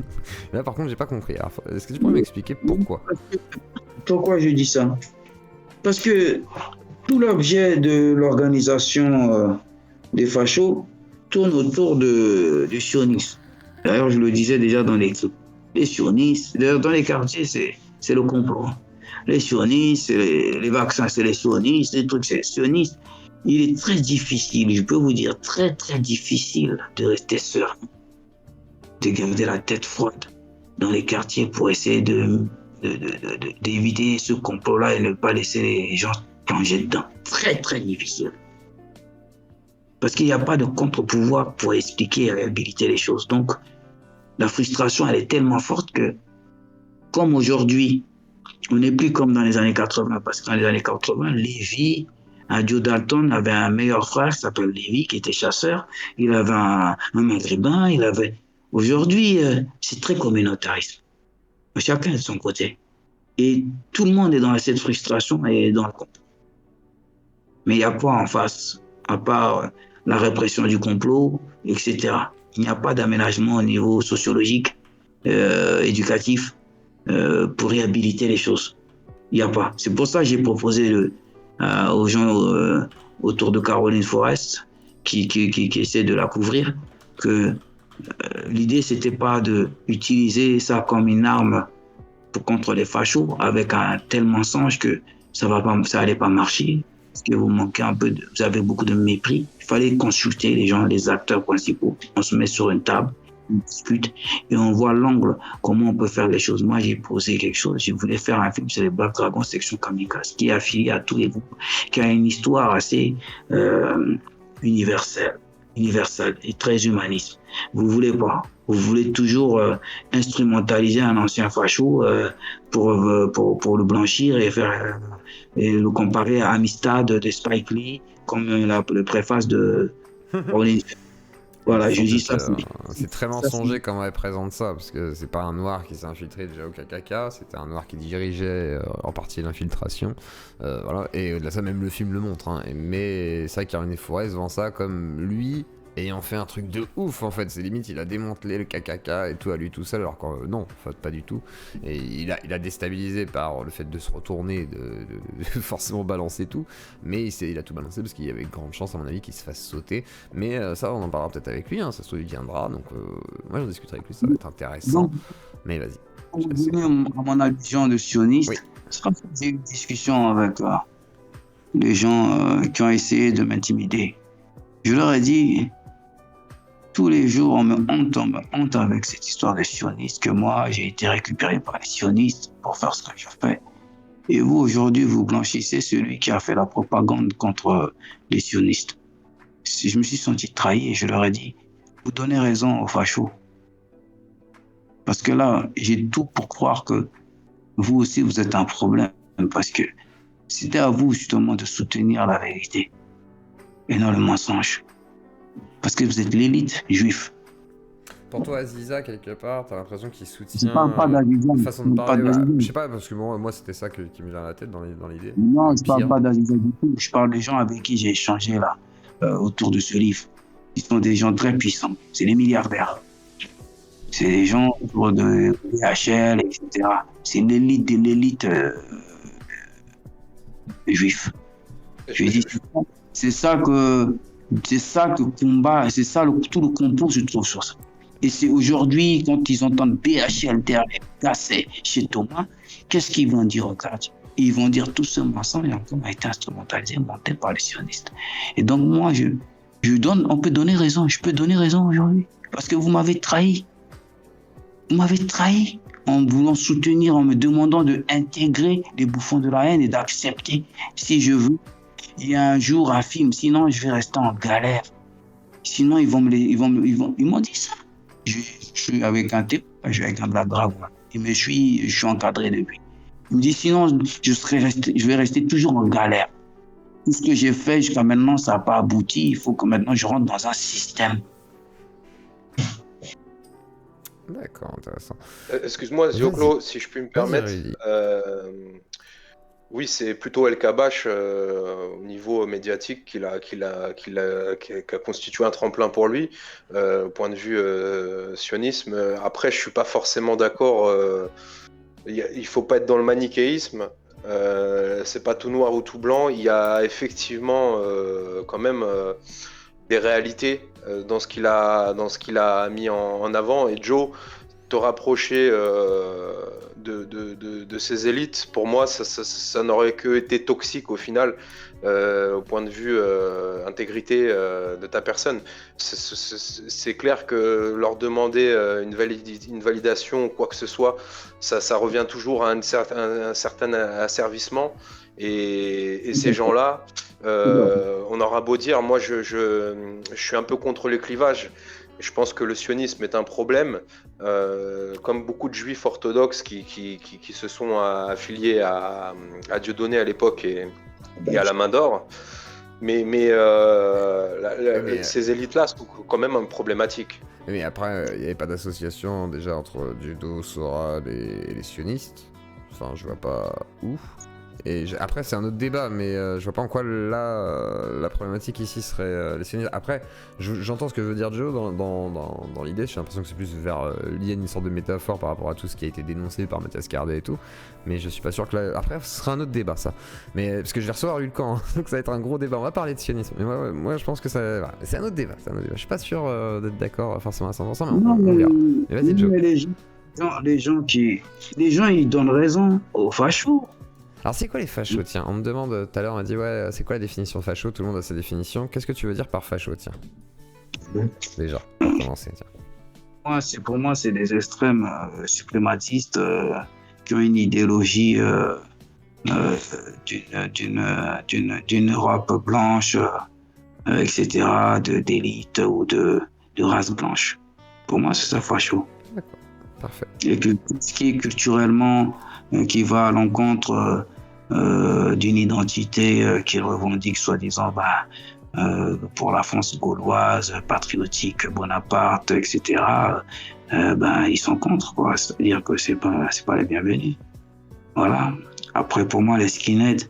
Là par contre j'ai pas compris, alors est-ce que tu pourrais m'expliquer pourquoi? Pourquoi je dis ça? Parce que tout l'objet de l'organisation des fachos tourne autour du sionisme. D'ailleurs je le disais déjà dans les clips. Les sionistes, d'ailleurs dans les quartiers c'est le complot. Les sionistes, les vaccins, c'est les sionistes, les trucs, c'est les sionistes. Il est très difficile, je peux vous dire, très très difficile de rester serein, de garder la tête froide dans les quartiers pour essayer d'éviter ce complot-là et ne pas laisser les gens plonger dedans. Très très difficile. Parce qu'il n'y a pas de contre-pouvoir pour expliquer et réhabiliter les choses. Donc, la frustration, elle est tellement forte que, comme aujourd'hui, on n'est plus comme dans les années 80, parce que dans les années 80, Lévi, Joe Dalton avait un meilleur frère qui s'appelle Lévi, qui était chasseur. Il avait un maghrébin, Aujourd'hui, c'est très communautariste. Chacun de son côté. Et tout le monde est dans cette frustration et dans le complot. Mais il n'y a quoi en face, à part la répression du complot, etc. Il n'y a pas d'aménagement au niveau sociologique, éducatif, pour réhabiliter les choses. Il n'y a pas. C'est pour ça que j'ai proposé aux gens autour de Caroline Forest qui essaient de la couvrir que l'idée c'était pas d'utiliser ça comme une arme contre les fachos avec un tel mensonge que ça allait pas marcher, parce que vous avez beaucoup de mépris. Il fallait consulter les gens, les acteurs principaux. On se met sur une table, on discute et on voit l'angle, comment on peut faire les choses. Moi, j'ai posé quelque chose. Je voulais faire un film sur les Black Dragons Section Kamikaze, qui est affilié à tous les groupes, qui a une histoire assez universelle et très humaniste. Vous voulez pas. Vous voulez toujours instrumentaliser un ancien facho pour le blanchir et le comparer à Amistad de Spike Lee, comme le préface de Voilà, je dis ça. C'est très mensonger comment elle présente ça, parce que c'est pas un noir qui s'est infiltré déjà au KKK, c'était un noir qui dirigeait en partie l'infiltration. Voilà. Et au-delà de ça, même le film le montre. Hein. Mais c'est vrai qu'Caroline Forest vend ça comme lui Et il en fait un truc de ouf en fait, c'est limite il a démantelé le KKK et tout à lui tout seul, alors que non, en fait pas du tout. Et il a déstabilisé par le fait de se retourner, de forcément balancer tout, mais il a tout balancé parce qu'il y avait une grande chance à mon avis qu'il se fasse sauter. Mais ça on en parlera peut-être avec lui, hein, ça se trouve il viendra, donc moi j'en discuterai avec lui, ça va être intéressant. Donc, Mais vas-y. pour revenir à mon allusion de sioniste, Oui. c'est comme ça que j'ai eu une discussion avec les gens qui ont essayé de m'intimider. Je leur ai dit, tous les jours, on me honte avec cette histoire de sioniste, que moi, j'ai été récupéré par les sionistes pour faire ce que je fais. Et vous, aujourd'hui, vous blanchissez celui qui a fait la propagande contre les sionistes. Si je me suis senti trahi et je leur ai dit, vous donnez raison aux fachos. Parce que là, j'ai tout pour croire que vous aussi, vous êtes un problème. Parce que c'était à vous, justement, de soutenir la vérité et non le mensonge. Parce que vous êtes l'élite juive. Pour toi, Aziza, quelque part, t'as l'impression qu'il Je soutient ne parle pas d'Aziza. façon de parler. Je sais pas, parce que moi c'était ça qui me vient à la tête dans l'idée. Non, je ne parle Pire. pas d'Aziza du tout. Je parle des gens avec qui j'ai échangé là, autour de ce livre. Ils sont des gens très puissants. C'est les milliardaires. C'est des gens autour de DHL, etc. C'est l'élite de l'élite juif. Je dis, c'est ça que combat, c'est ça tout le complot se trouve sur ça. Et c'est aujourd'hui, quand ils entendent DHL derrière casser chez Thomas, qu'est-ce qu'ils vont dire aux quartier? Ils vont dire tout ce mensonge a été instrumentalisé, monté par les sionistes. Et donc moi, on peut donner raison, je peux donner raison aujourd'hui. Parce que vous m'avez trahi. Vous m'avez trahi en voulant soutenir, en me demandant d'intégrer les bouffons de la haine et d'accepter, si je veux, il y a un jour un film, sinon je vais rester en galère. Sinon ils m'ont dit ça. Je suis avec un type, je suis avec un blague grave. Je suis encadré depuis. Il me dit sinon je vais rester toujours en galère. Tout ce que j'ai fait jusqu'à maintenant, ça n'a pas abouti. Il faut que maintenant je rentre dans un système. D'accord, intéressant. Excuse-moi, Zioclo, si je puis me permettre. Vas-y. Oui, c'est plutôt El Kabash au niveau médiatique qui a constitué un tremplin pour lui, au point de vue sionisme. Après, je suis pas forcément d'accord. Il faut pas être dans le manichéisme. C'est pas tout noir ou tout blanc. Il y a effectivement quand même des réalités dans ce qu'il a mis en avant. Et Joe, te rapprocher de ces élites, pour moi, ça n'aurait que été toxique au final, au point de vue intégrité de ta personne. C'est clair que leur demander une validation ou quoi que ce soit, ça revient toujours à un certain asservissement. Et ces gens-là, on aura beau dire, moi je suis un peu contre les clivages. Je pense que le sionisme est un problème, comme beaucoup de juifs orthodoxes qui se sont affiliés à Dieudonné à l'époque et à la main d'or. Mais ces élites-là sont quand même problématiques. Mais après, il n'y avait pas d'association déjà entre Judo, Soral et les sionistes. Enfin, je vois pas où. Et après, c'est un autre débat, mais je vois pas en quoi la problématique ici serait les sionistes. Après, j'entends ce que veut dire Joe dans l'idée. J'ai l'impression que c'est plus lié à une sorte de métaphore par rapport à tout ce qui a été dénoncé par Mathias Cardet et tout. Mais je suis pas sûr que après, ce sera un autre débat, ça. Mais parce que je vais recevoir Hulcan, hein, donc ça va être un gros débat. On va parler de sionisme. Mais moi je pense que ça, voilà, c'est un autre débat. Je suis pas sûr d'être d'accord forcément à 100%, mais on verra. Mais vas-y, Joe. Les gens, ils donnent raison aux fachos. Alors c'est quoi les fachos, tiens? On me demande tout à l'heure, on m'a dit ouais, c'est quoi la définition de facho? Tout le monde a sa définition. Qu'est-ce que tu veux dire par facho, tiens? Déjà, pour commencer, tiens. Pour moi, c'est des extrêmes suprématistes qui ont une idéologie d'une Europe blanche, etc., d'élite ou de race blanche. Pour moi, c'est ça, facho. D'accord, parfait. Et que ce qui est culturellement qui va à l'encontre d'une identité qu'ils revendiquent soi-disant pour la France gauloise, patriotique, Bonaparte, etc. Ils sont contre, quoi. C'est-à-dire que c'est pas les bienvenus. Voilà. Après, pour moi, les skinheads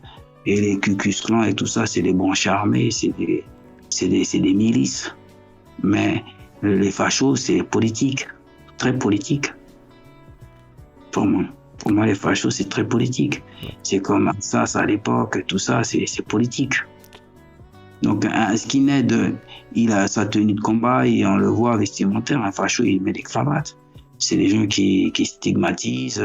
et les Ku Klux Klan et tout ça, c'est des branches armées, c'est des milices. Mais les fachos, c'est politique, très politique. Pour moi. Pour moi, les fachos, c'est très politique. C'est comme ça à l'époque, tout ça, c'est politique. Donc, un skinhead, il a sa tenue de combat et on le voit vestimentaire. Un facho, il met des cravates. C'est des gens qui stigmatisent,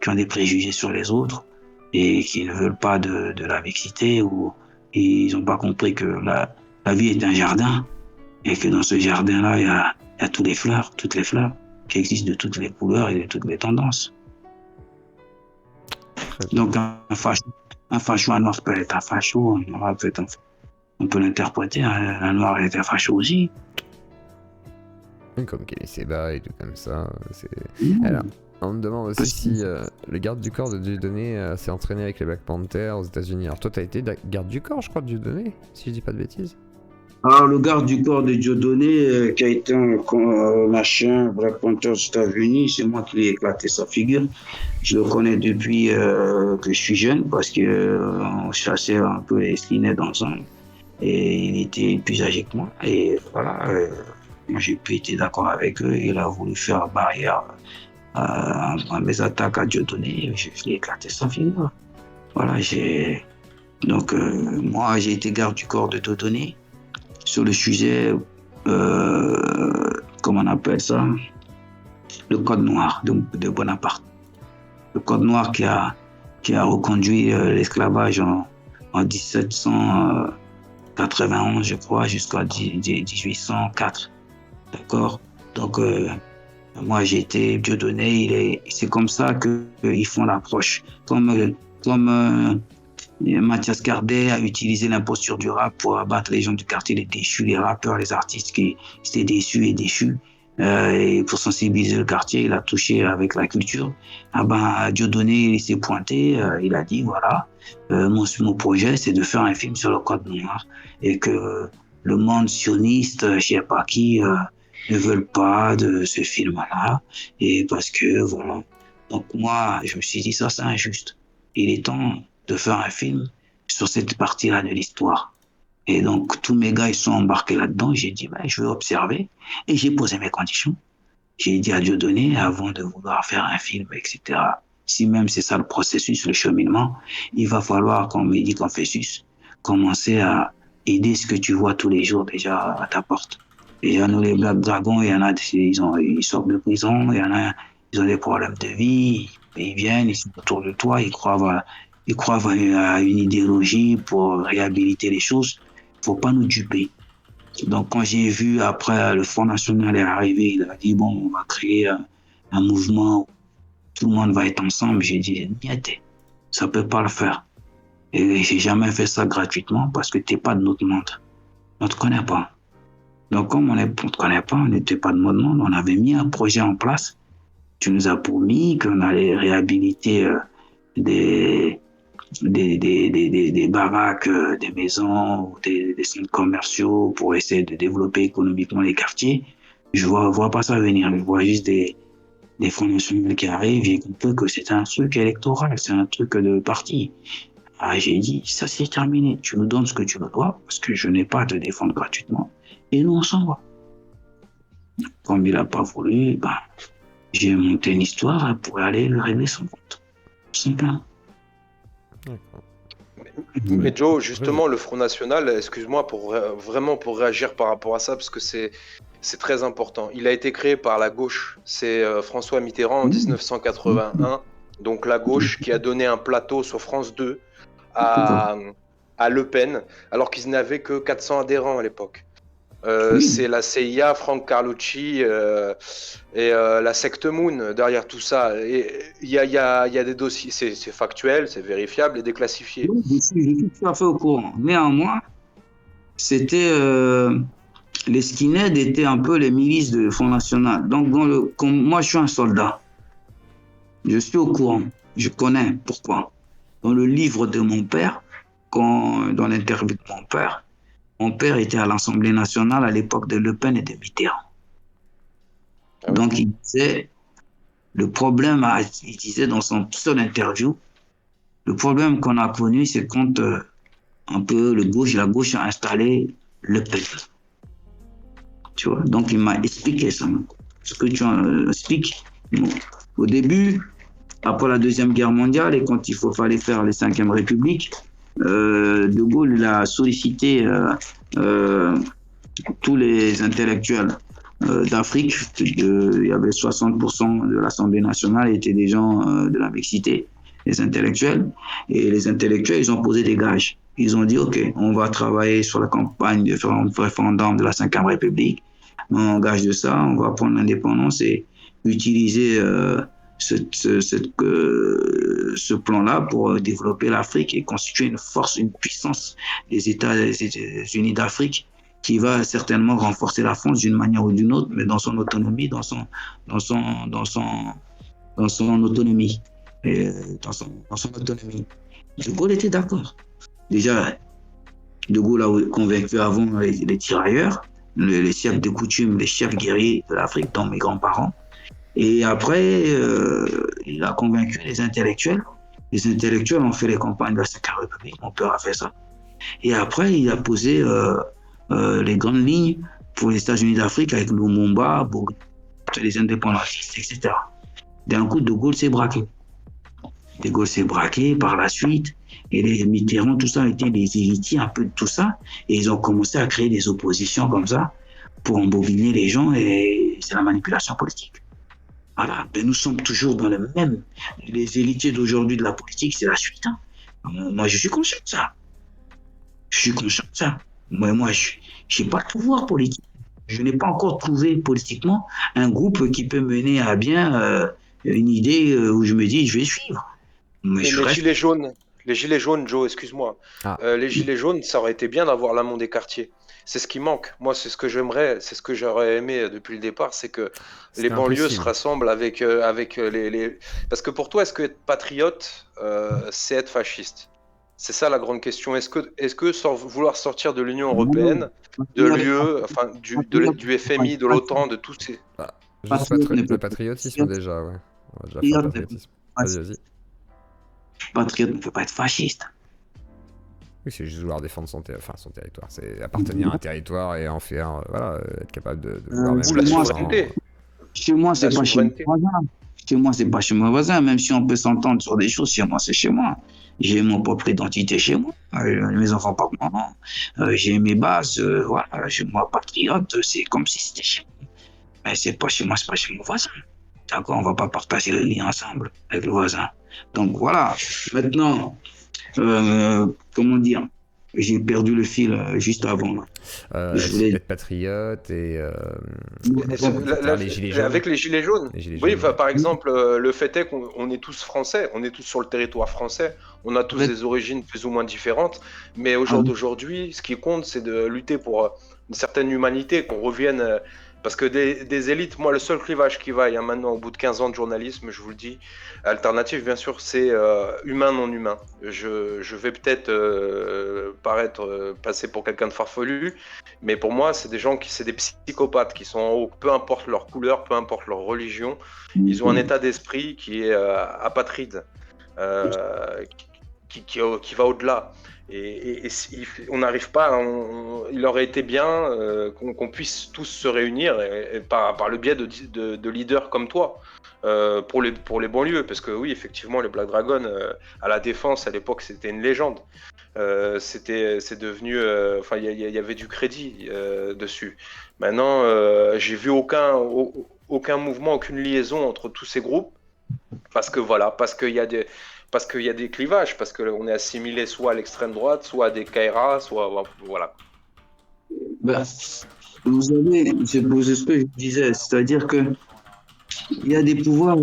qui ont des préjugés sur les autres et qui ne veulent pas de la mixité ou ils n'ont pas compris que la vie est un jardin et que dans ce jardin-là, il y a toutes les fleurs qui existent de toutes les couleurs et de toutes les tendances. Donc, un facho, un noir peut être un facho, un noir peut être un facho. On peut l'interpréter, un noir est un facho aussi. Comme Kenny Seba et tout comme ça. Alors, on me demande aussi si le garde du corps de Dieudonné s'est entraîné avec les Black Panthers aux États-Unis. Alors, toi, t'as été garde du corps, je crois, de Dieudonné, si je dis pas de bêtises. Alors, le garde du corps de Dieudonné, qui a été un machin, Black Panther aux États-Unis, c'est moi qui lui ai éclaté sa figure. Je le connais depuis que je suis jeune parce qu'on chassait un peu les skinheads ensemble. Et il était plus âgé que moi. Et voilà, moi j'ai pu être d'accord avec eux. Il a voulu faire barrière à mes attaques à Dieudonné. Je lui ai éclaté sa figure. Voilà, donc moi j'ai été garde du corps de Dieudonné sur le sujet, comment on appelle ça, le code noir de Bonaparte. Le code noir qui a reconduit l'esclavage en 1791, je crois, jusqu'à 1804. D'accord? Donc, moi, j'ai été Dieudonné, c'est comme ça qu'ils font l'approche. Comme Mathias Cardet a utilisé l'imposture du rap pour abattre les gens du quartier, les déchus, les rappeurs, les artistes qui étaient déçus et déchus. Et pour sensibiliser le quartier, il a touché avec la culture. Dieudonné, il s'est pointé, il a dit voilà, mon projet, c'est de faire un film sur le code noir et que le monde sioniste, je sais pas qui, ne veulent pas de ce film-là et parce que voilà. Donc moi, je me suis dit ça, c'est injuste. Il est temps de faire un film sur cette partie-là de l'histoire. Et donc, tous mes gars, ils sont embarqués là-dedans. J'ai dit, je vais observer. Et j'ai posé mes conditions. J'ai dit à Dieudonné, avant de vouloir faire un film, etc., si même c'est ça le processus, le cheminement, il va falloir, comme il dit Confucius, commencer à aider ce que tu vois tous les jours déjà à ta porte. Et il y a nous, les Black Dragons, il y en a, ils sortent de prison, il y en a, ils ont des problèmes de vie, et ils viennent, ils sont autour de toi, ils croient à une idéologie pour réhabiliter les choses. Il ne faut pas nous duper. Donc, quand j'ai vu après le Front National est arrivé, il a dit bon, on va créer un mouvement où tout le monde va être ensemble. J'ai dit niette, ça ne peut pas le faire. Et j'ai jamais fait ça gratuitement parce que tu n'es pas de notre monde. On ne te connaît pas. Donc, comme on ne te connaît pas, on n'était pas de notre monde, on avait mis un projet en place. Tu nous as promis qu'on allait réhabiliter des baraques, des maisons, des centres commerciaux pour essayer de développer économiquement les quartiers. Je vois pas ça venir. Je vois juste des fonds nationaux qui arrivent. J'ai compris que c'est un truc électoral, c'est un truc de parti. J'ai dit, ça c'est terminé. Tu nous donnes ce que tu me dois parce que je n'ai pas à te défendre gratuitement. Et nous, on s'en va. Comme il n'a pas voulu, j'ai monté une histoire pour aller le régler son compte. Simplement. Mais Joe, justement, le Front National, excuse-moi vraiment pour réagir par rapport à ça, parce que c'est très important. Il a été créé par la gauche. C'est François Mitterrand en 1981, donc la gauche qui a donné un plateau sur France 2 à Le Pen, alors qu'ils n'avaient que 400 adhérents à l'époque. C'est la CIA, Franck Carlucci et la secte Moon derrière tout ça. Il y a des dossiers, c'est factuel, c'est vérifiable et déclassifié. Je suis tout à fait au courant. Néanmoins, c'était les skinheads étaient un peu les milices de Front National. Donc, moi, je suis un soldat. Je suis au courant. Je connais pourquoi. Dans le livre de mon père, dans l'interview de mon père était à l'Assemblée nationale à l'époque de Le Pen et de Mitterrand. Donc, il disait, il disait dans son seul interview, le problème qu'on a connu, c'est quand un peu la gauche a installé Le Pen. Tu vois. Donc, il m'a expliqué ça. Ce que tu expliques. Bon. Au début, après la Deuxième Guerre mondiale, et quand fallait faire les 5e République, De Gaulle il a sollicité tous les intellectuels d'Afrique. Il y avait 60% de l'Assemblée nationale étaient des gens de la mixité, les intellectuels. Et les intellectuels, ils ont posé des gages. Ils ont dit, OK, on va travailler sur la campagne de faire un référendum de la 5e République. En gage de ça, on va prendre l'indépendance et utiliser ce plan-là pour développer l'Afrique et constituer une force, une puissance des États-Unis d'Afrique qui va certainement renforcer la France d'une manière ou d'une autre, mais dans son autonomie, dans son autonomie. Dans son autonomie. De Gaulle était d'accord. Déjà, De Gaulle a convaincu avant les tirailleurs, les chefs de coutume, les chefs guerriers de l'Afrique, dont mes grands-parents. Et après, il a convaincu les intellectuels. Les intellectuels ont fait les campagnes de la 5e République. Mon père a fait ça. Et après, il a posé les grandes lignes pour les États-Unis d'Afrique avec Lumumba, les indépendantistes, etc. D'un coup, De Gaulle s'est braqué. De Gaulle s'est braqué par la suite. Et les Mitterrand, tout ça, étaient des héritiers un peu de tout ça. Et ils ont commencé à créer des oppositions comme ça pour embobiner les gens. Et c'est la manipulation politique. Voilà, mais nous sommes toujours dans le même. Les héritiers d'aujourd'hui de la politique, c'est la suite. Hein. Moi, je suis conscient de ça. Je suis conscient de ça. Moi, je n'ai pas de pouvoir politique. Je n'ai pas encore trouvé politiquement un groupe qui peut mener à bien une idée où je me dis, je vais suivre. Mais les gilets jaunes, Joe, excuse-moi. Les gilets jaunes, ça aurait été bien d'avoir l'amont des quartiers. C'est ce qui manque. Moi, c'est ce que j'aimerais, c'est ce que j'aurais aimé depuis le départ, c'est que les banlieues se rassemblent avec les... Parce que pour toi, est-ce que être patriote, c'est être fasciste? C'est ça la grande question. Est-ce que sans vouloir sortir de l'Union européenne, de l'UE, enfin du FMI, de l'OTAN, de tous ces... Juste le patriotisme déjà, ouais. On va déjà faire le patriotisme. Vas-y. Patriote ne peut pas être fasciste. Oui, c'est juste vouloir défendre son territoire. C'est appartenir à un territoire et en faire, être capable de vouloir même la souveraineté. Chez moi, c'est pas chez mon voisin. Chez moi, c'est pas chez mon voisin. Même si on peut s'entendre sur des choses, chez moi, c'est chez moi. J'ai mon propre identité chez moi. Mes enfants portent mon nom. J'ai mes bases. Voilà, chez moi, patriote, c'est comme si c'était chez moi. Mais c'est pas chez moi, c'est pas chez mon voisin. D'accord, on va pas partager le lit ensemble avec le voisin. Donc voilà. Maintenant, comment dire, j'ai perdu le fil juste avant. Je voulais être patriote et les gilets jaunes. Avec les gilets jaunes. Oui, par exemple, le fait est qu'on est tous français, on est tous sur le territoire français, on a tous des origines plus ou moins différentes, mais au jour d'aujourd'hui, ce qui compte, c'est de lutter pour une certaine humanité, qu'on revienne. Parce que des élites, moi, le seul clivage qui vaille maintenant, au bout de 15 ans de journalisme, je vous le dis, alternative, bien sûr, c'est humain, non humain. Je vais peut-être passer pour quelqu'un de farfelu, mais pour moi, c'est des psychopathes qui sont en haut, peu importe leur couleur, peu importe leur religion. Ils ont un état d'esprit qui est apatride, qui va au-delà. Et on n'arrive pas, il aurait été bien qu'on puisse tous se réunir par le biais de leaders comme toi pour les banlieues, parce que oui, effectivement, les Black Dragons à la Défense à l'époque, c'était une légende. C'est devenu, enfin, il y avait du crédit dessus. Maintenant, j'ai vu aucun mouvement, aucune liaison entre tous ces groupes, parce qu'il y a des clivages, parce qu'on est assimilé soit à l'extrême droite, soit à des Kaira, soit... Voilà. Vous savez, c'est ce que je disais, c'est-à-dire que il y a des pouvoirs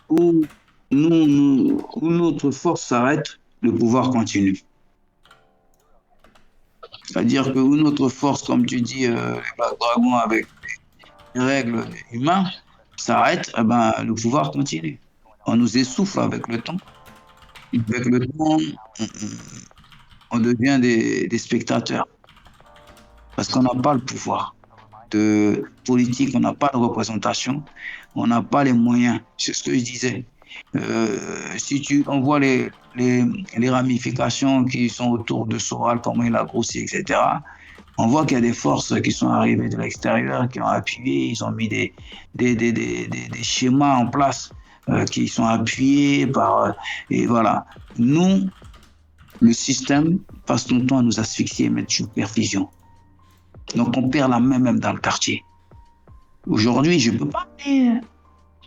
où notre force s'arrête, le pouvoir continue. C'est-à-dire que où notre force, comme tu dis, les Black Dragons avec les règles humaines s'arrête, le pouvoir continue. On nous essouffle avec le temps. Avec le temps, on devient des spectateurs. Parce qu'on n'a pas le pouvoir de politique, on n'a pas de représentation, on n'a pas les moyens. C'est ce que je disais. On voit les ramifications qui sont autour de Soral, comment il a grossi, etc. On voit qu'il y a des forces qui sont arrivées de l'extérieur, qui ont appuyé, ils ont mis des schémas en place qui sont appuyés par... et voilà. Nous, le système passe son temps à nous asphyxier et mettre sous perfusion. Donc on perd la main même dans le quartier. Aujourd'hui, je ne peux pas aller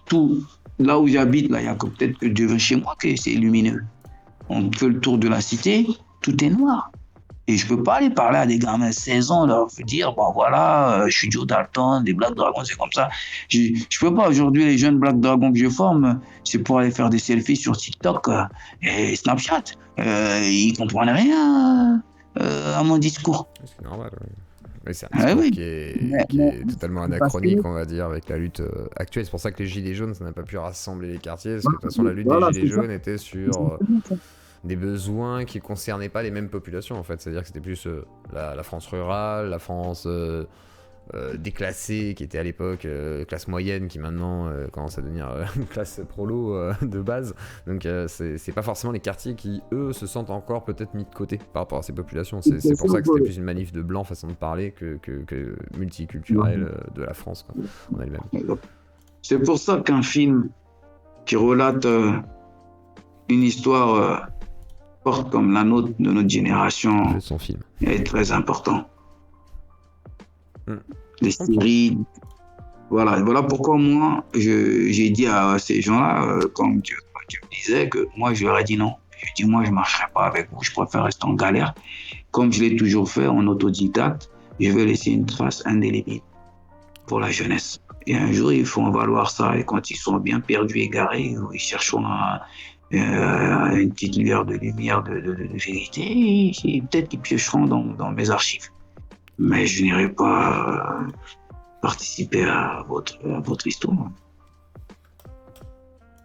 tout... Là où j'habite, là, il y a peut-être que devant chez moi que c'est lumineux. On fait le tour de la cité, tout est noir. Et je peux pas aller parler à des gamins de 16 ans, leur dire, bon voilà, je suis Joe Dalton, des Black Dragons, c'est comme ça. Je peux pas, aujourd'hui, les jeunes Black Dragons que je forme, c'est pour aller faire des selfies sur TikTok et Snapchat. Ils comprennent rien à mon discours. C'est normal, ouais. Mais c'est un discours qui est totalement anachronique, on va dire, avec la lutte actuelle. C'est pour ça que les Gilets jaunes, ça n'a pas pu rassembler les quartiers, parce que de toute façon, la lutte des Gilets jaunes était sur des besoins qui ne concernaient pas les mêmes populations, en fait. C'est-à-dire que c'était plus la France rurale, la France déclassée, qui était à l'époque classe moyenne, qui maintenant commence à devenir classe prolo de base. Donc c'est pas forcément les quartiers qui, eux, se sentent encore peut-être mis de côté par rapport à ces populations. C'est pour ça que c'était plus une manif de blanc, façon de parler, que multiculturelle de la France, quoi, en elle-même. C'est pour ça qu'un film qui relate une histoire forte comme la nôtre, de notre génération, son film est très important. Les séries, voilà pourquoi moi j'ai dit à ces gens-là, comme tu me disais, que moi je leur ai dit non. Je dis moi je marcherai pas avec vous, je préfère rester en galère. Comme je l'ai toujours fait en autodidacte, je vais laisser une trace indélébile pour la jeunesse. Et un jour ils font valoir ça, et quand ils sont bien perdus, égarés, ils chercheront une petite lueur de lumière de vérité, et peut-être qu'ils piocheront dans mes archives. Mais je n'irai pas participer à votre histoire.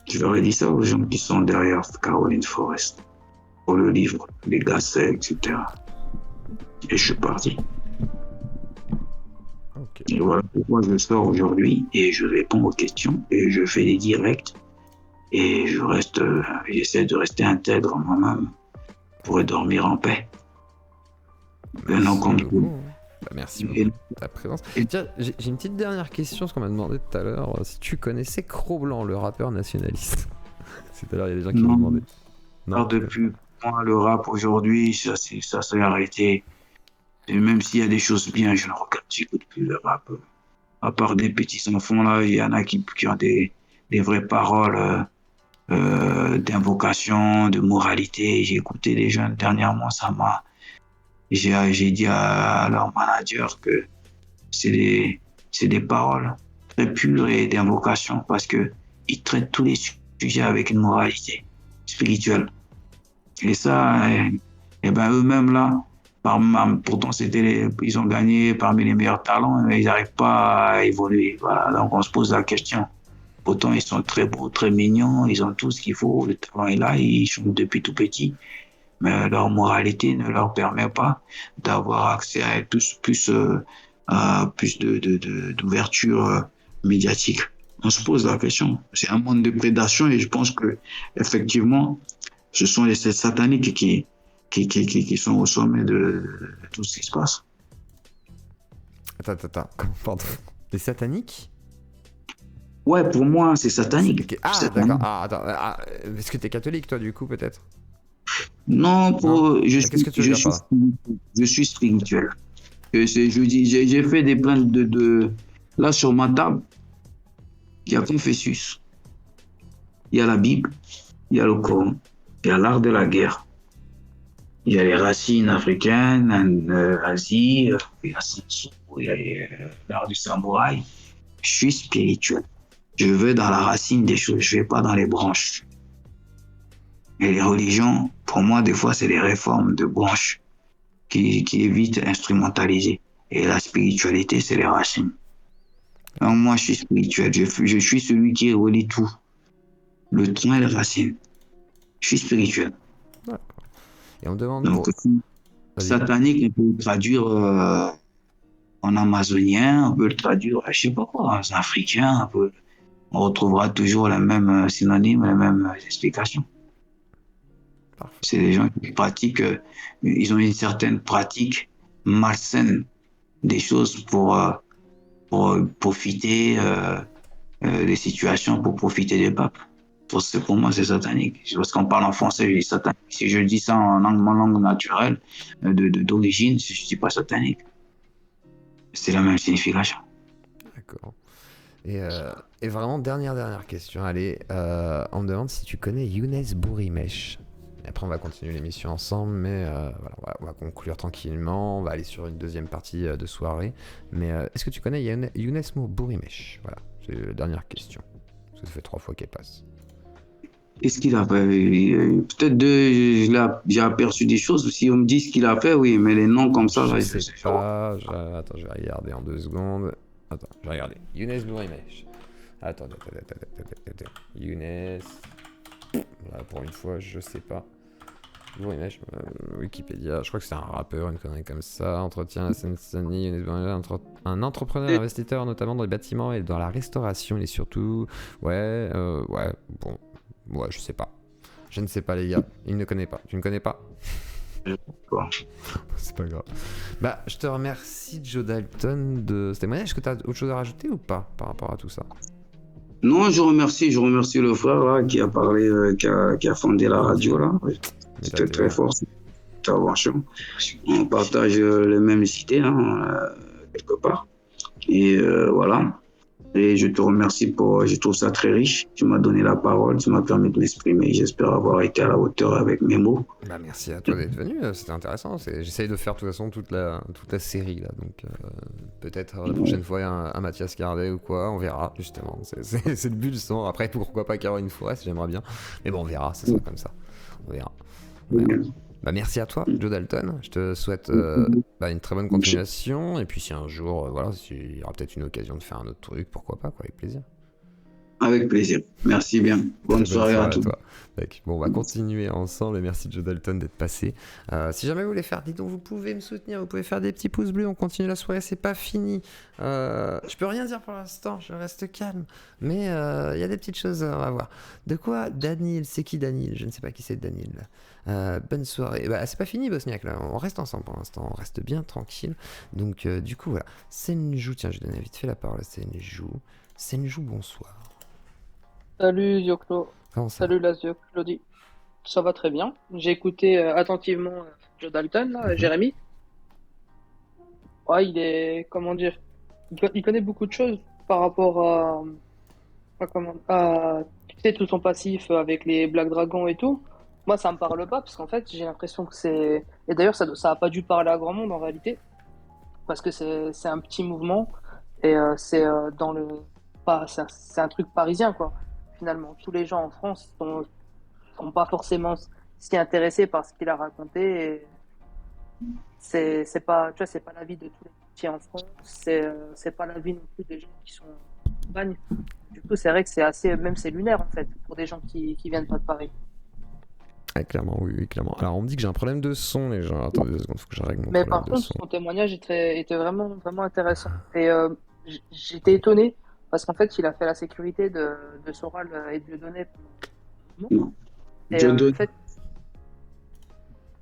Je leur ai dit ça aux gens qui sont derrière Caroline Forrest, pour le livre, les Gasset, etc. Et je suis parti. Okay. Et voilà pourquoi je sors aujourd'hui et je réponds aux questions et je fais des directs et j'essaie de rester intègre moi-même pour dormir en paix. Merci beaucoup de ta présence. Tiens, j'ai une petite dernière question, ce qu'on m'a demandé tout à l'heure. Si tu connaissais Cro-Blanc, le rappeur nationaliste. C'est tout à l'heure, il y a des gens qui m'ont demandé. Non. Alors depuis moi, le rap aujourd'hui, ça s'est arrêté. Et même s'il y a des choses bien, je ne j'écoute plus le rap. À part des petits enfants, là, il y en a qui ont des vraies paroles d'invocation, de moralité. J'ai écouté des jeunes dernièrement, j'ai dit à leur manager que c'est des paroles très pures et d'invocation parce que ils traitent tous les sujets avec une moralité spirituelle. Et ça, eux-mêmes là, pourtant ils ont gagné parmi les meilleurs talents, mais ils n'arrivent pas à évoluer. Voilà, donc on se pose la question. Pourtant ils sont très beaux, très mignons, ils ont tout ce qu'il faut, le talent est là, ils chantent depuis tout petit. Mais leur moralité ne leur permet pas d'avoir accès à plus d'ouverture médiatique. On se pose la question. C'est un monde de prédation et je pense que effectivement, ce sont les sataniques qui sont au sommet de tout ce qui se passe. Attends, pardon. Les sataniques ? Ouais, pour moi, c'est satanique. Ah, satanique. D'accord. Attends. Est-ce que t'es catholique, toi, du coup, peut-être ? Non, Qu'est-ce que tu veux dire par là ? Je suis spirituel. J'ai fait des plaintes là sur ma table. Il y a Confucius, il y a la Bible, il y a le Coran, il y a l'art de la guerre, il y a les racines africaines, Asie, il y a Sansu, il y a l'art du samouraï. Je suis spirituel. Je vais dans la racine des choses, je ne vais pas dans les branches. Et les religions, pour moi, des fois, c'est des réformes de branches qui évitent d'instrumentaliser. Et la spiritualité, c'est les racines. Donc, moi, je suis spirituel. Je suis celui qui relie tout. Le tronc et les racines. Je suis spirituel. D'accord. Et on me demande... Donc, satanique, on peut le traduire en amazonien, on peut le traduire, je ne sais pas quoi, en africain. On retrouvera toujours les mêmes synonymes, les mêmes explications. Parfait. C'est des gens qui pratiquent, ils ont une certaine pratique malsaine des choses pour profiter des situations, pour profiter des peuples. Pour moi, c'est satanique. Parce qu'on parle en français, je dis satanique. Si je dis ça en langue naturelle, d'origine, je ne dis pas satanique. C'est la même signification. D'accord. Et vraiment, dernière question. Allez, on me demande si tu connais Younes Bourimesh. Et après, on va continuer l'émission ensemble, mais voilà, on va conclure tranquillement. On va aller sur une deuxième partie de soirée. Mais est-ce que tu connais Younes Bourimesh? Voilà, c'est la dernière question. Parce que ça fait 3 fois qu'elle passe. Qu'est-ce qu'il a fait? Peut-être j'ai aperçu des choses. Si on me dit ce qu'il a fait, oui, mais les noms comme ça, Je là, sais pas. Attends, je vais regarder en 2 secondes. Attends, je vais regarder. Younes Bourimesh. Attends. Younes. Là, pour une fois, je sais pas. Bourimesh, Wikipédia. Je crois que c'est un rappeur, une connerie comme ça. Entretien la Seine-Saint-Denis. Younes Bourimesh, un entrepreneur, investisseur, notamment dans les bâtiments et dans la restauration. Il est surtout. Ouais, bon. Ouais, je sais pas. Je ne sais pas, les gars. Il ne connaît pas. Tu ne connais pas? Bon. C'est pas grave. Bah, je te remercie, Joe Dalton, de ce témoignage. Est-ce que tu as autre chose à rajouter ou pas par rapport à tout ça? Non, je remercie le frère là, qui a parlé, qui a fondé la radio là. Oui. C'était très fort, cette intervention. On partage les mêmes cités, quelque part. Et voilà. Et je te remercie je trouve ça très riche. Tu m'as donné la parole, tu m'as permis de m'exprimer. J'espère avoir été à la hauteur avec mes mots. Bah, merci à toi d'être venu, c'était intéressant. J'essaye de faire de toute façon toute la série là, donc peut-être la prochaine fois un Mathias Cardet ou quoi, on verra justement. C'est le but justement. Après, pourquoi pas Caroline Forest, j'aimerais bien. Mais bon, on verra, ça sera comme ça. On verra. Bah, merci à toi, Joe Dalton. Je te souhaite une très bonne continuation. Et puis si un jour, il y aura peut-être une occasion de faire un autre truc, pourquoi pas, quoi, avec plaisir. Avec plaisir. Merci bien. Bonne soirée à tous. Bon, on va continuer ensemble et merci Joe Dalton d'être passé. Si jamais vous voulez faire, dis donc, vous pouvez me soutenir, vous pouvez faire des petits pouces bleus, on continue la soirée, c'est pas fini. Je peux rien dire pour l'instant, je reste calme, mais il y a des petites choses à voir. De quoi? Daniel, c'est qui Daniel? Je ne sais pas qui c'est Daniel. Bonne soirée. Bah, c'est pas fini Bosniak là, on reste ensemble pour l'instant, on reste bien tranquille. Donc du coup voilà, Senju, tiens je vais donner vite fait la parole à Senju, bonsoir. Salut Yoklo, salut Lazio, Claudie. Ça va très bien. J'ai écouté attentivement Joe Dalton, là, Jérémy. Ouais, il est, comment dire, il connaît beaucoup de choses par rapport tu sais, tout son passif avec les Black Dragons et tout. Moi, ça me parle pas parce qu'en fait, j'ai l'impression que c'est. Et d'ailleurs, ça a pas dû parler à grand monde en réalité, parce que c'est un petit mouvement et c'est dans le. C'est un truc parisien, quoi. Finalement, tous les gens en France sont pas forcément si intéressés par ce qu'il a raconté. Et c'est pas, tu vois, c'est pas la vie de tous les petits en France. C'est pas la vie non plus des gens qui sont en Espagne. Du coup, c'est vrai que c'est lunaire en fait pour des gens qui viennent pas de Paris. Ah, clairement, oui, clairement. Alors, on me dit que j'ai un problème de son, les gens. Attendez 2 secondes, faut que je règle mon Mais problème par de contre, son. son témoignage était vraiment, vraiment intéressant. Et j'étais étonné parce qu'en fait, il a fait la sécurité de Soral et de Dieudonné pendant un moment.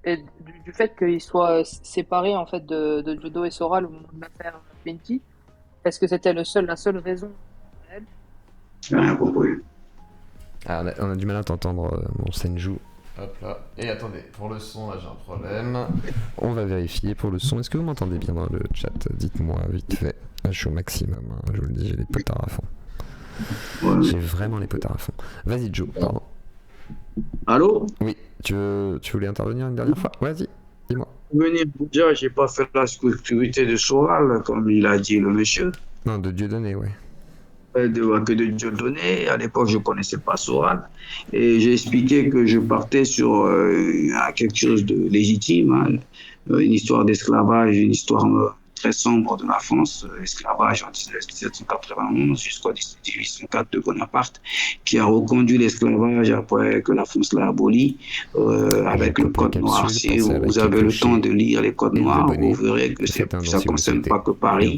Et du fait qu'ils soient séparés en fait de Jodo et Soral au moment de l'affaire Plenty, est-ce que c'était la seule raison réelle? Rien compris. Ah, on a du mal à t'entendre, mon Senju. Hop là. Et attendez, pour le son, là j'ai un problème. On va vérifier pour le son. Est-ce que vous m'entendez bien dans le chat? Dites-moi vite fait. Là, je suis au maximum, hein. Je vous le dis, j'ai les potards à fond. Ouais. J'ai vraiment les potards à fond. Vas-y, Joe, pardon. Allô? Oui, tu voulais intervenir une dernière fois? Vas-y, dis-moi. Venir vous dire, j'ai pas fait la sécurité de Soral, comme il a dit le monsieur. Non, de Dieudonné, ouais. Que de Dieudonné. À l'époque, je connaissais pas Soral. Et j'ai expliqué que je partais sur quelque chose de légitime, hein, une histoire d'esclavage, une histoire très sombre de la France, esclavage en 1791 jusqu'en 1804 de Bonaparte, qui a reconduit l'esclavage après que la France l'a aboli, avec le Code noir. Si vous avez le temps de lire les Codes noirs, vous verrez que ça ne concerne pas que Paris.